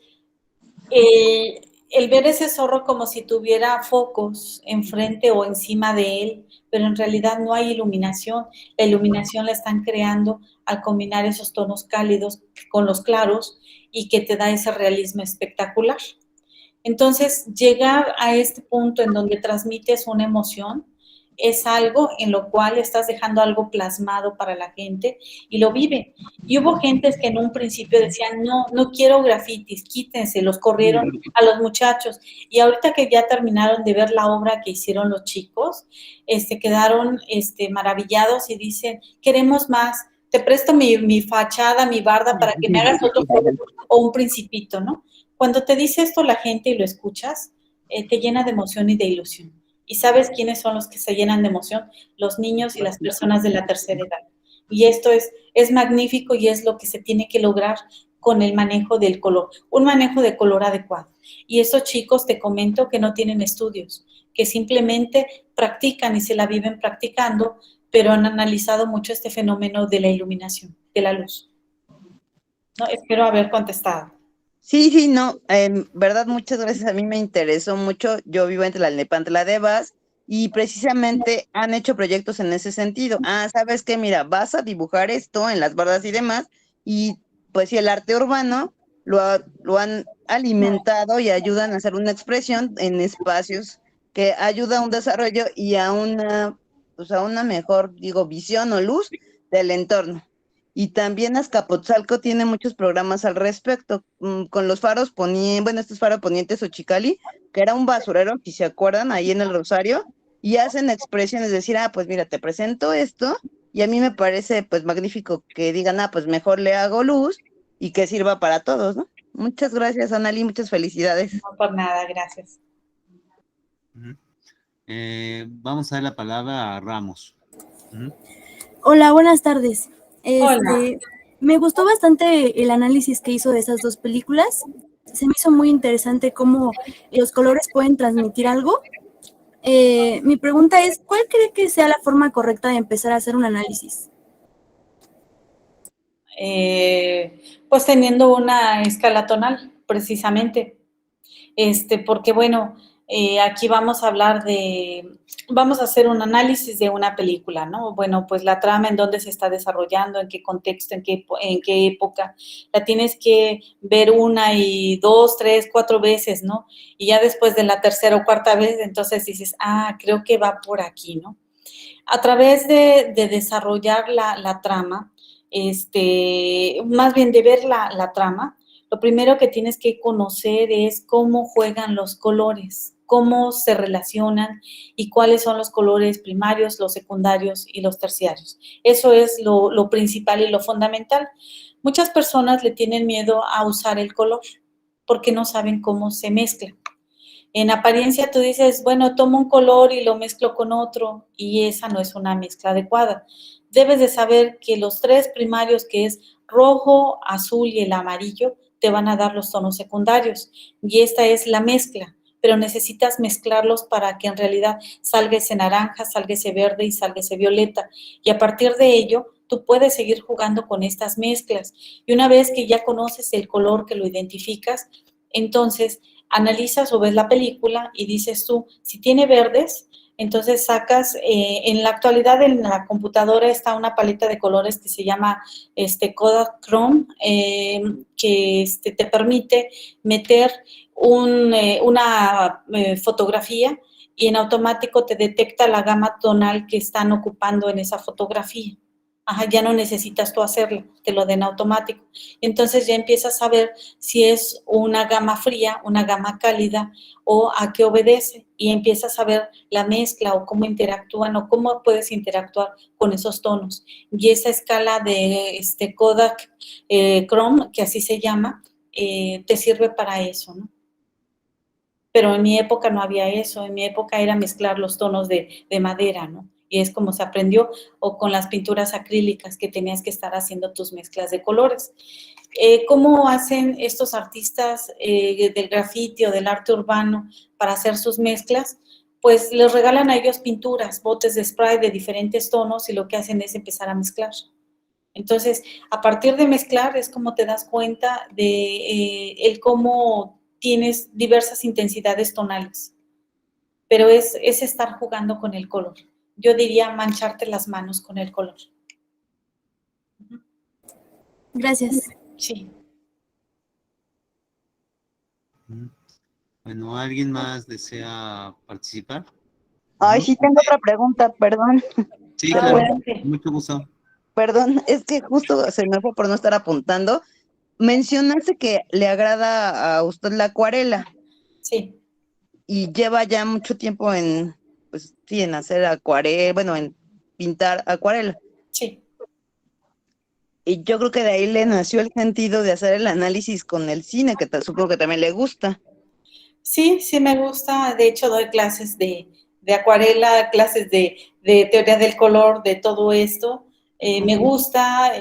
el ver ese zorro como si tuviera focos enfrente o encima de él, pero en realidad no hay iluminación. La iluminación la están creando al combinar esos tonos cálidos con los claros y que te da ese realismo espectacular. Entonces, llegar a este punto en donde transmites una emoción es algo en lo cual estás dejando algo plasmado para la gente y lo vive. Y hubo gentes que en un principio decían, no quiero grafitis, quítense, los corrieron a los muchachos. Y ahorita que ya terminaron de ver la obra que hicieron los chicos, quedaron maravillados y dicen, queremos más, te presto mi fachada, mi barda para que me hagas otro o un principito, ¿no? Cuando te dice esto la gente y lo escuchas, te llena de emoción y de ilusión. ¿Y sabes quiénes son los que se llenan de emoción? Los niños y las personas de la tercera edad. Y esto es magnífico y es lo que se tiene que lograr con el manejo del color, un manejo de color adecuado. Y estos chicos, te comento, que no tienen estudios, que simplemente practican y se la viven practicando, pero han analizado mucho este fenómeno de la iluminación, de la luz. ¿No? Espero haber contestado. Sí, no, verdad, muchas gracias. A mí me interesó mucho. Yo vivo entre la Nepantla de Vaz y precisamente han hecho proyectos en ese sentido. ¿Sabes qué? Mira, vas a dibujar esto en las bardas y demás, y pues sí, el arte urbano lo han alimentado y ayudan a hacer una expresión en espacios que ayuda a un desarrollo y a una mejor, visión o luz del entorno. Y también Azcapotzalco tiene muchos programas al respecto, con los faros ponientes, estos faros ponientes Xochicali, que era un basurero, si se acuerdan, ahí en el Rosario, y hacen expresiones, decir, pues mira, te presento esto, y a mí me parece pues magnífico que digan, pues mejor le hago luz y que sirva para todos, ¿no? Muchas gracias, Anali, muchas felicidades. No por nada, gracias. Vamos a dar la palabra a Ramos. Hola, buenas tardes. Hola. Me gustó bastante el análisis que hizo de esas dos películas. Se me hizo muy interesante cómo los colores pueden transmitir algo. Mi pregunta es, ¿cuál cree que sea la forma correcta de empezar a hacer un análisis? Pues teniendo una escala tonal, precisamente. Porque bueno, aquí vamos a hablar vamos a hacer un análisis de una película, ¿no? Bueno, pues la trama, en dónde se está desarrollando, en qué contexto, en qué época. La tienes que ver 1 y 2, 3, 4 veces, ¿no? Y ya después de la tercera o cuarta vez, entonces dices, creo que va por aquí, ¿no? A través de desarrollar la trama, más bien de ver la trama, lo primero que tienes que conocer es cómo juegan los colores, cómo se relacionan y cuáles son los colores primarios, los secundarios y los terciarios. Eso es lo principal y lo fundamental. Muchas personas le tienen miedo a usar el color porque no saben cómo se mezcla. En apariencia tú dices, bueno, tomo un color y lo mezclo con otro, y esa no es una mezcla adecuada. Debes de saber que los 3 primarios, que es rojo, azul y el amarillo, te van a dar los tonos secundarios, y esta es la mezcla, pero necesitas mezclarlos para que en realidad salga ese naranja, salga ese verde y salga ese violeta, y a partir de ello, tú puedes seguir jugando con estas mezclas, y una vez que ya conoces el color, que lo identificas, entonces analizas o ves la película y dices tú, si tiene verdes, entonces sacas, en la actualidad en la computadora está una paleta de colores que se llama Kodak Chrome, que te permite meter una fotografía y en automático te detecta la gama tonal que están ocupando en esa fotografía. Ya no necesitas tú hacerlo, te lo den automático. Entonces ya empiezas a ver si es una gama fría, una gama cálida o a qué obedece, y empiezas a ver la mezcla o cómo interactúan o cómo puedes interactuar con esos tonos. Y esa escala de Kodak Chrome, que así se llama, te sirve para eso, ¿no? Pero en mi época no había eso, en mi época era mezclar los tonos de madera, ¿no? Y es como se aprendió, o con las pinturas acrílicas que tenías que estar haciendo tus mezclas de colores. ¿Cómo hacen estos artistas del grafiti o del arte urbano para hacer sus mezclas? Pues les regalan a ellos pinturas, botes de spray de diferentes tonos, y lo que hacen es empezar a mezclar. Entonces, a partir de mezclar es como te das cuenta de el cómo tienes diversas intensidades tonales, pero es estar jugando con el color. Yo diría mancharte las manos con el color. Gracias. Sí. Bueno, ¿alguien más desea participar? Sí, tengo otra pregunta, perdón. Sí, claro, mucho gusto. Perdón, es que justo se me fue por no estar apuntando. Mencionaste que le agrada a usted la acuarela. Sí. Y lleva ya mucho tiempo en hacer acuarela, bueno, en pintar acuarela. Sí. Y yo creo que de ahí le nació el sentido de hacer el análisis con el cine, que supongo que también le gusta. Sí, sí me gusta. De hecho, doy clases de acuarela, clases de teoría del color, de todo esto. Me gusta,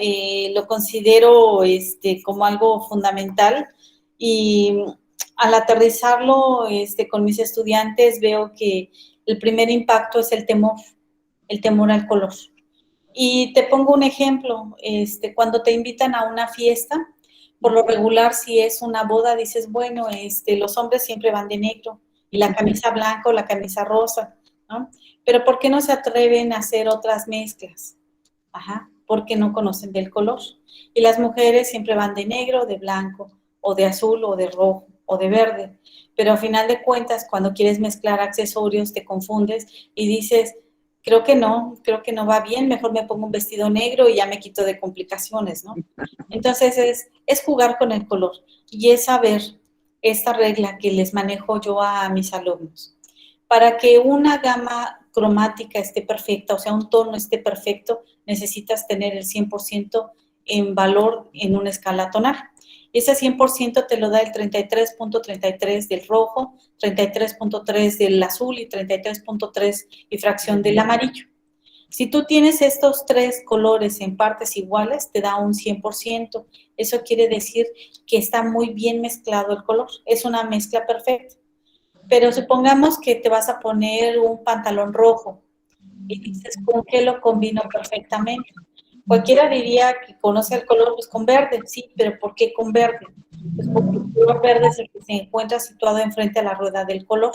lo considero como algo fundamental, y al aterrizarlo con mis estudiantes veo que el primer impacto es el temor al color. Y te pongo un ejemplo, cuando te invitan a una fiesta, por lo regular, si es una boda, dices, bueno, los hombres siempre van de negro, y la camisa blanca o la camisa rosa, ¿no? Pero ¿por qué no se atreven a hacer otras mezclas? Porque no conocen del color. Y las mujeres siempre van de negro, de blanco, o de azul, o de rojo, o de verde. Pero a final de cuentas, cuando quieres mezclar accesorios, te confundes y dices, creo que no va bien, mejor me pongo un vestido negro y ya me quito de complicaciones, ¿no? Entonces es jugar con el color, y es saber esta regla que les manejo yo a mis alumnos. Para que una gama cromática esté perfecta, o sea, un tono esté perfecto, necesitas tener el 100% en valor en una escala tonal. Ese 100% te lo da el 33.33 del rojo, 33.3 del azul y 33.3 y fracción del amarillo. Si tú tienes estos tres colores en partes iguales, te da un 100%. Eso quiere decir que está muy bien mezclado el color. Es una mezcla perfecta. Pero supongamos que te vas a poner un pantalón rojo y dices, ¿con qué lo combino perfectamente? Cualquiera diría que conoce el color, pues con verde, sí, pero ¿por qué con verde? Pues porque el color verde es el que se encuentra situado enfrente a la rueda del color,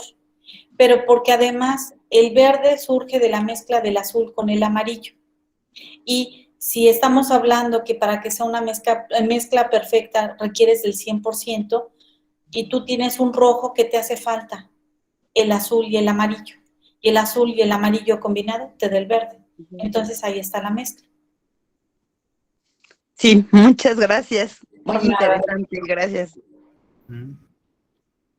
pero porque además el verde surge de la mezcla del azul con el amarillo. Y si estamos hablando que para que sea una mezcla perfecta requieres del 100%, y tú tienes un rojo, ¿qué te hace falta? El azul y el amarillo. Y el azul y el amarillo combinado te da el verde. Entonces ahí está la mezcla. Sí, muchas gracias. Muy Por nada. interesante, gracias.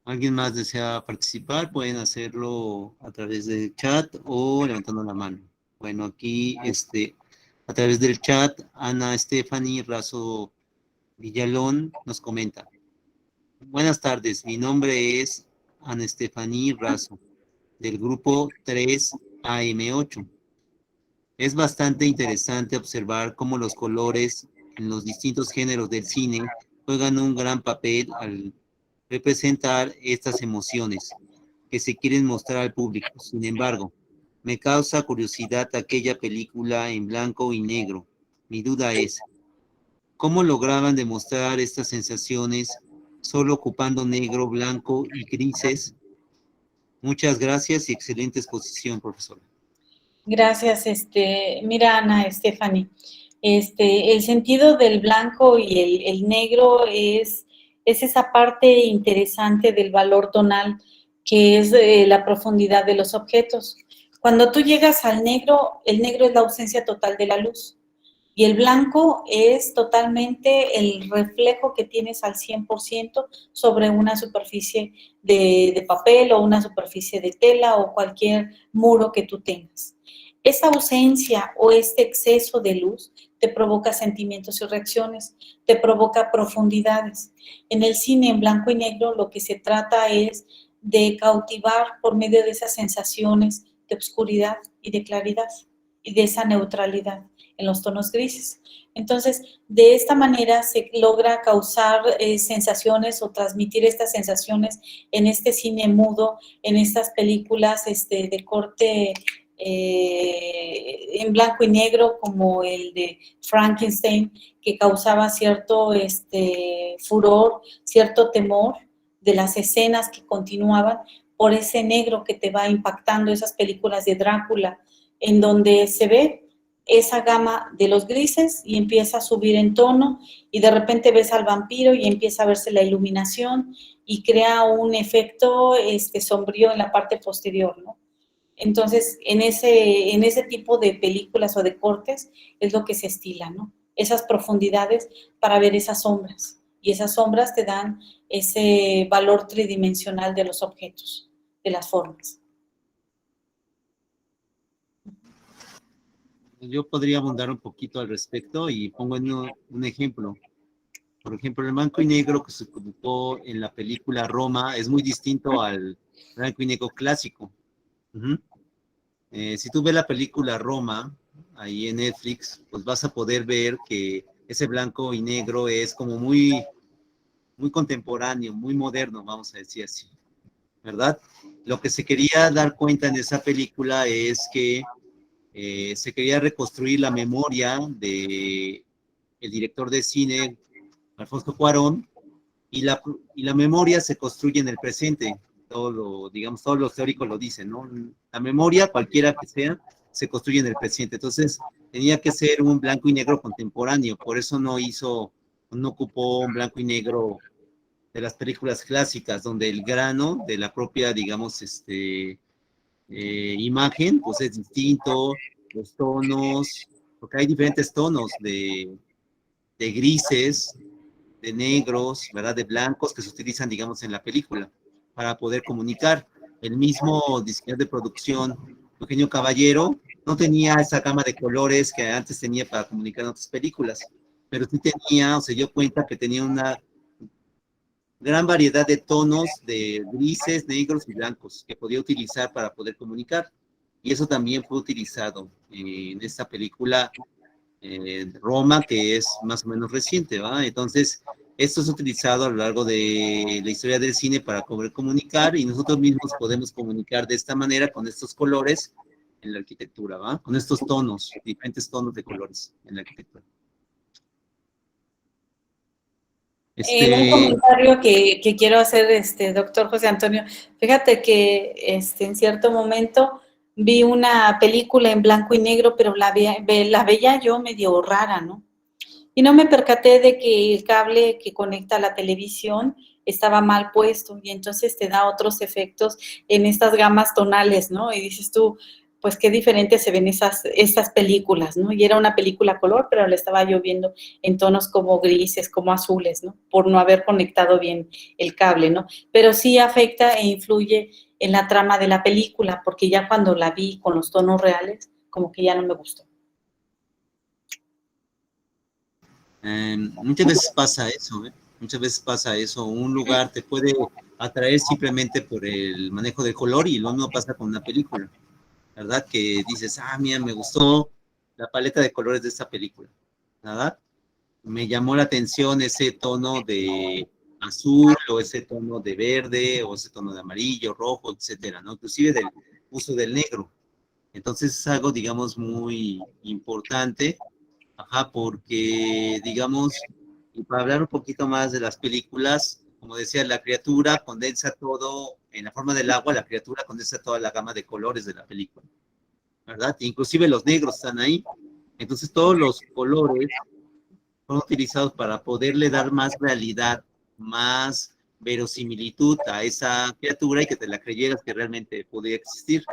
¿Alguien más desea participar? Pueden hacerlo a través del chat o levantando la mano. Bueno, aquí a través del chat, Ana Stephanie Razo Villalón nos comenta. Buenas tardes, mi nombre es Ana Stephanie Razo, del grupo 3AM8. Es bastante interesante observar cómo los colores en los distintos géneros del cine juegan un gran papel al representar estas emociones que se quieren mostrar al público. Sin embargo, me causa curiosidad aquella película en blanco y negro. Mi duda es, ¿cómo lograban demostrar estas sensaciones solo ocupando negro, blanco y grises? Muchas gracias y excelente exposición, profesora. Gracias, mira, Ana, Stephanie, el sentido del blanco y el negro es esa parte interesante del valor tonal, que es la profundidad de los objetos. Cuando tú llegas al negro, el negro es la ausencia total de la luz. Y el blanco es totalmente el reflejo que tienes al 100% sobre una superficie de papel o una superficie de tela o cualquier muro que tú tengas. Esa ausencia o este exceso de luz te provoca sentimientos y reacciones, te provoca profundidades. En el cine en blanco y negro lo que se trata es de cautivar por medio de esas sensaciones de oscuridad y de claridad y de esa neutralidad en los tonos grises. Entonces, de esta manera se logra causar sensaciones o transmitir estas sensaciones en este cine mudo, en estas películas de corte en blanco y negro, como el de Frankenstein, que causaba cierto furor, cierto temor de las escenas que continuaban por ese negro que te va impactando, esas películas de Drácula, en donde se ve esa gama de los grises y empieza a subir en tono y de repente ves al vampiro y empieza a verse la iluminación y crea un efecto sombrío en la parte posterior, ¿no? Entonces, en ese tipo de películas o de cortes es lo que se estila, ¿no? Esas profundidades para ver esas sombras. Y esas sombras te dan ese valor tridimensional de los objetos, de las formas. Yo podría abundar un poquito al respecto y pongo un ejemplo. Por ejemplo, el blanco y negro que se ocupó en la película Roma es muy distinto al blanco y negro clásico. Si tú ves la película Roma, ahí en Netflix, pues vas a poder ver que ese blanco y negro es como muy, muy contemporáneo, muy moderno, vamos a decir así, ¿verdad? Lo que se quería dar cuenta en esa película es que se quería reconstruir la memoria de el director de cine, Alfonso Cuarón, y la memoria se construye en el presente. Todos los teóricos lo dicen, ¿no? La memoria, cualquiera que sea, se construye en el presente. Entonces, tenía que ser un blanco y negro contemporáneo. Por eso no ocupó un blanco y negro de las películas clásicas, donde el grano de la propia, digamos, imagen, pues es distinto, los tonos, porque hay diferentes tonos de grises, de negros, ¿verdad? De blancos que se utilizan, digamos, en la película para poder comunicar. El mismo diseñador de producción, Eugenio Caballero, no tenía esa gama de colores que antes tenía para comunicar en otras películas, pero sí tenía, o se dio cuenta que tenía una gran variedad de tonos de grises, negros y blancos que podía utilizar para poder comunicar. Y eso también fue utilizado en esta película Roma, que es más o menos reciente, ¿va? Entonces, esto es utilizado a lo largo de la historia del cine para poder comunicar y nosotros mismos podemos comunicar de esta manera con estos colores en la arquitectura, ¿va? Con estos tonos, diferentes tonos de colores en la arquitectura. Un comentario que quiero hacer, doctor José Antonio. Fíjate que en cierto momento vi una película en blanco y negro, pero la veía yo medio rara, ¿no? Y no me percaté de que el cable que conecta a la televisión estaba mal puesto y entonces te da otros efectos en estas gamas tonales, ¿no? Y dices tú, pues qué diferente se ven estas películas, ¿no? Y era una película color, pero la estaba yo viendo en tonos como grises, como azules, ¿no? Por no haber conectado bien el cable, ¿no? Pero sí afecta e influye en la trama de la película, porque ya cuando la vi con los tonos reales, como que ya no me gustó. Muchas veces pasa eso, ¿eh? Muchas veces pasa eso. Un lugar te puede atraer simplemente por el manejo del color y lo mismo pasa con una película, ¿verdad? Que dices, ah, mira, me gustó la paleta de colores de esta película, ¿verdad? Me llamó la atención ese tono de azul o ese tono de verde o ese tono de amarillo, rojo, etcétera, ¿no? Inclusive del uso del negro. Entonces es algo, digamos, muy importante, ajá, porque, digamos, y para hablar un poquito más de las películas, como decía, la criatura condensa todo, en la forma del agua, la criatura condensa toda la gama de colores de la película, ¿verdad? Inclusive los negros están ahí. Entonces todos los colores son utilizados para poderle dar más realidad, más verosimilitud a esa criatura y que te la creyeras que realmente podía existir,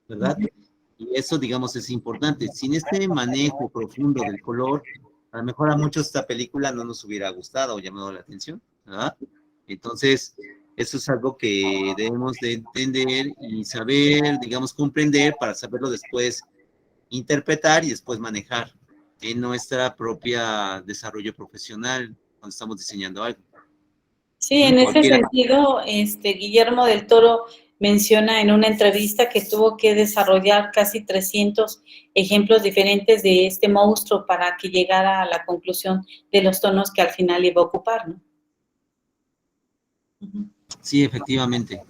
¿verdad? Y eso, digamos, es importante. Sin este manejo profundo del color, a lo mejor a muchos esta película no nos hubiera gustado o llamado la atención, ¿verdad? Entonces, eso es algo que debemos de entender y saber, digamos, comprender para saberlo después interpretar y después manejar en nuestra propia desarrollo profesional cuando estamos diseñando algo. Sí, en ese sentido, Guillermo del Toro menciona en una entrevista que tuvo que desarrollar casi 300 ejemplos diferentes de este monstruo para que llegara a la conclusión de los tonos que al final iba a ocupar, ¿no? Sí, efectivamente.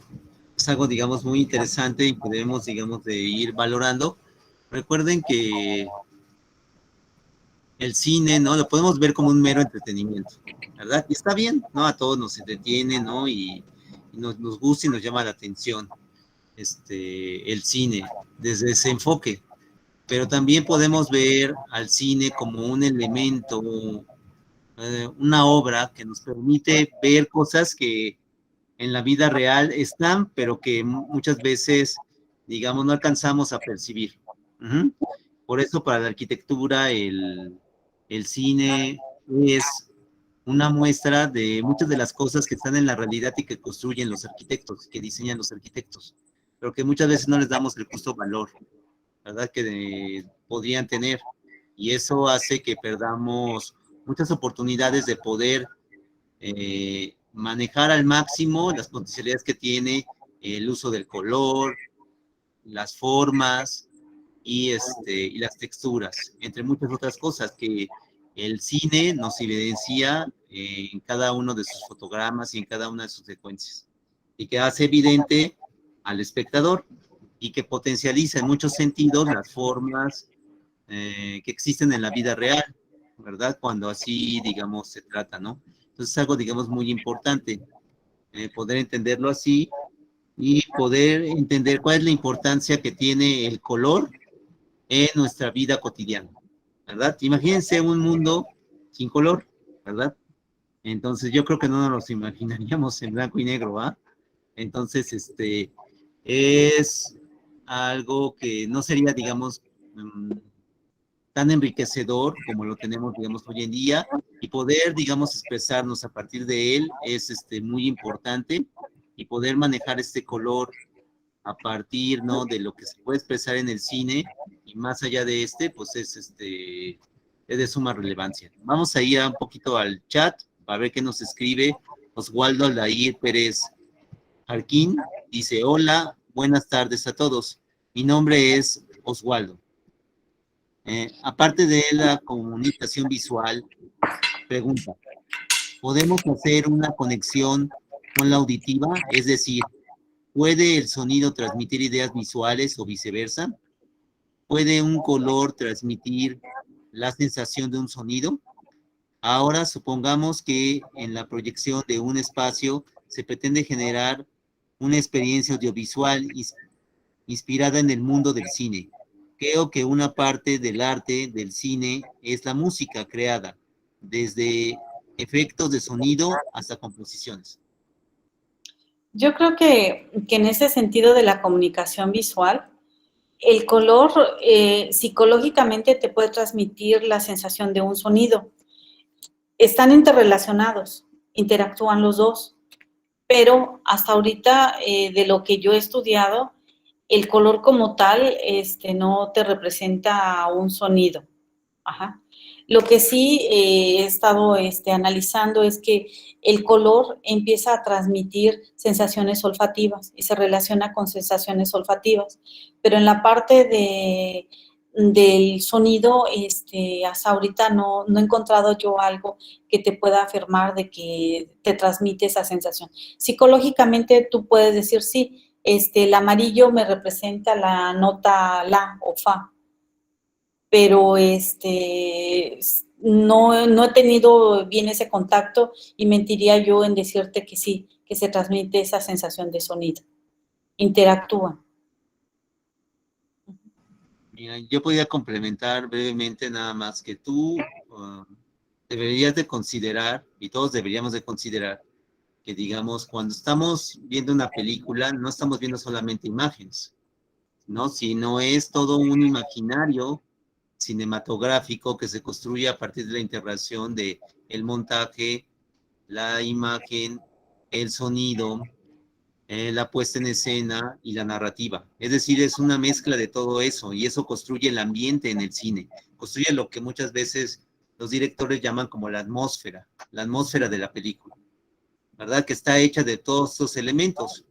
Es algo, digamos, muy interesante y que debemos, digamos, de ir valorando. Recuerden que el cine, ¿no? Lo podemos ver como un mero entretenimiento, ¿verdad? Y está bien, ¿no? A todos nos entretiene, ¿no? Y nos gusta y nos llama la atención el cine desde ese enfoque. Pero también podemos ver al cine como un elemento, una obra que nos permite ver cosas que en la vida real están, pero que muchas veces, digamos, no alcanzamos a percibir. Por eso para la arquitectura el cine es una muestra de muchas de las cosas que están en la realidad y que construyen los arquitectos, que diseñan los arquitectos, pero que muchas veces no les damos el justo valor, ¿verdad? Que podrían tener. Y eso hace que perdamos muchas oportunidades de poder manejar al máximo las potencialidades que tiene el uso del color, las formas y las texturas, entre muchas otras cosas que el cine nos evidencia en cada uno de sus fotogramas y en cada una de sus secuencias, y que hace evidente al espectador y que potencializa en muchos sentidos las formas que existen en la vida real, ¿verdad? Cuando así, digamos, se trata, ¿no? Entonces es algo, digamos, muy importante poder entenderlo así y poder entender cuál es la importancia que tiene el color en nuestra vida cotidiana, ¿verdad? Imagínense un mundo sin color, ¿verdad? Entonces yo creo que no nos lo imaginaríamos en blanco y negro, ¿va? Entonces, es algo que no sería, digamos, tan enriquecedor como lo tenemos, digamos, hoy en día, y poder, digamos, expresarnos a partir de él es muy importante, y poder manejar este color a partir, ¿no?, de lo que se puede expresar en el cine, y más allá de pues es de suma relevancia. Vamos a ir un poquito al chat para ver qué nos escribe Oswaldo Aldair Pérez Jarquín. Dice: hola, buenas tardes a todos. Mi nombre es Oswaldo. Aparte de la comunicación visual, pregunta: ¿podemos hacer una conexión con la auditiva? Es decir, ¿puede el sonido transmitir ideas visuales o viceversa? ¿Puede un color transmitir la sensación de un sonido? Ahora supongamos que en la proyección de un espacio se pretende generar una experiencia audiovisual inspirada en el mundo del cine. Creo que una parte del arte del cine es la música creada, desde efectos de sonido hasta composiciones. Yo creo que en ese sentido de la comunicación visual, el color psicológicamente te puede transmitir la sensación de un sonido. Están interrelacionados, interactúan los dos, pero hasta ahorita de lo que yo he estudiado, el color como tal no te representa un sonido. Ajá. Lo que sí he estado analizando es que el color empieza a transmitir sensaciones olfativas y se relaciona con sensaciones olfativas, pero en la parte del sonido, hasta ahorita no he encontrado yo algo que te pueda afirmar de que te transmite esa sensación. Psicológicamente tú puedes decir, sí, el amarillo me representa la nota la o fa, pero no he tenido bien ese contacto y mentiría yo en decirte que sí, que se transmite esa sensación de sonido. Interactúan. Mira, yo podría complementar brevemente nada más que tú deberías de considerar, y todos deberíamos de considerar, que digamos, cuando estamos viendo una película, no estamos viendo solamente imágenes, ¿no? Sino es todo un imaginario cinematográfico que se construye a partir de la integración de el montaje, la imagen, el sonido, la puesta en escena y la narrativa. Es decir, es una mezcla de todo eso, y eso construye el ambiente en el cine, construye lo que muchas veces los directores llaman como la atmósfera de la película, ¿verdad? Que está hecha de todos estos elementos,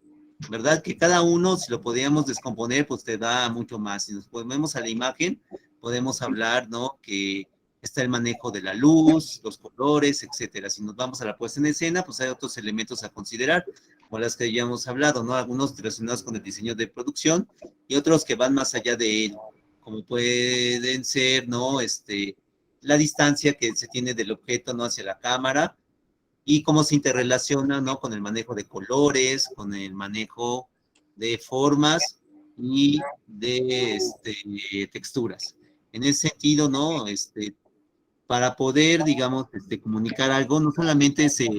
¿verdad? Que cada uno, si lo podíamos descomponer, pues te da mucho más. Si nos ponemos a la imagen, podemos hablar, ¿no?, que está el manejo de la luz, los colores, etcétera. Si nos vamos a la puesta en escena, pues hay otros elementos a considerar, como las que ya hemos hablado, ¿no? Algunos relacionados con el diseño de producción y otros que van más allá de él, como pueden ser, ¿no?, la distancia que se tiene del objeto, ¿no?, hacia la cámara, y cómo se interrelaciona, ¿no?, con el manejo de colores, con el manejo de formas y de texturas. En ese sentido, ¿no?, para poder, digamos, comunicar algo, no solamente se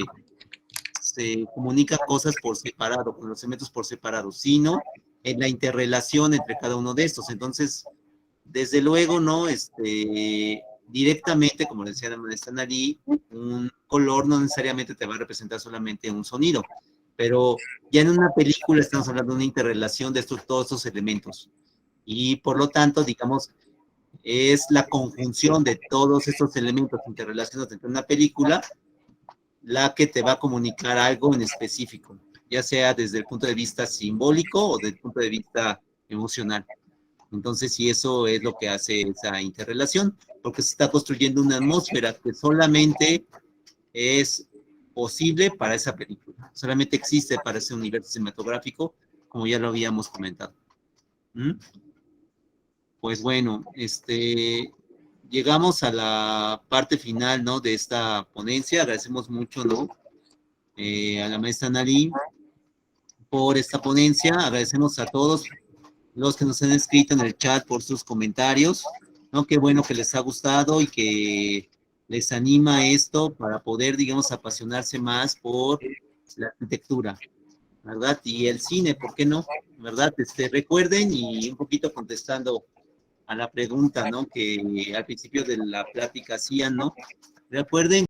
comunica cosas por separado, con los elementos por separado, sino en la interrelación entre cada uno de estos. Entonces, desde luego, ¿no?, directamente, como decía la maestra Nari, un color no necesariamente te va a representar solamente un sonido, pero ya en una película estamos hablando de una interrelación de todos estos elementos, y por lo tanto, digamos, es la conjunción de todos estos elementos interrelacionados entre una película la que te va a comunicar algo en específico, ya sea desde el punto de vista simbólico o desde el punto de vista emocional. Entonces, sí, eso es lo que hace esa interrelación, porque se está construyendo una atmósfera que solamente es posible para esa película, solamente existe para ese universo cinematográfico, como ya lo habíamos comentado. Pues bueno, llegamos a la parte final, ¿no?, de esta ponencia. Agradecemos mucho, ¿no?, a la maestra Nari por esta ponencia. Agradecemos a todos los que nos han escrito en el chat por sus comentarios, ¿no? Qué bueno que les ha gustado y que les anima esto para poder, digamos, apasionarse más por la arquitectura, ¿verdad? Y el cine, ¿por qué no? ¿Verdad? Recuerden, y un poquito contestando a la pregunta, ¿no? Que al principio de la plática hacían, ¿no? Recuerden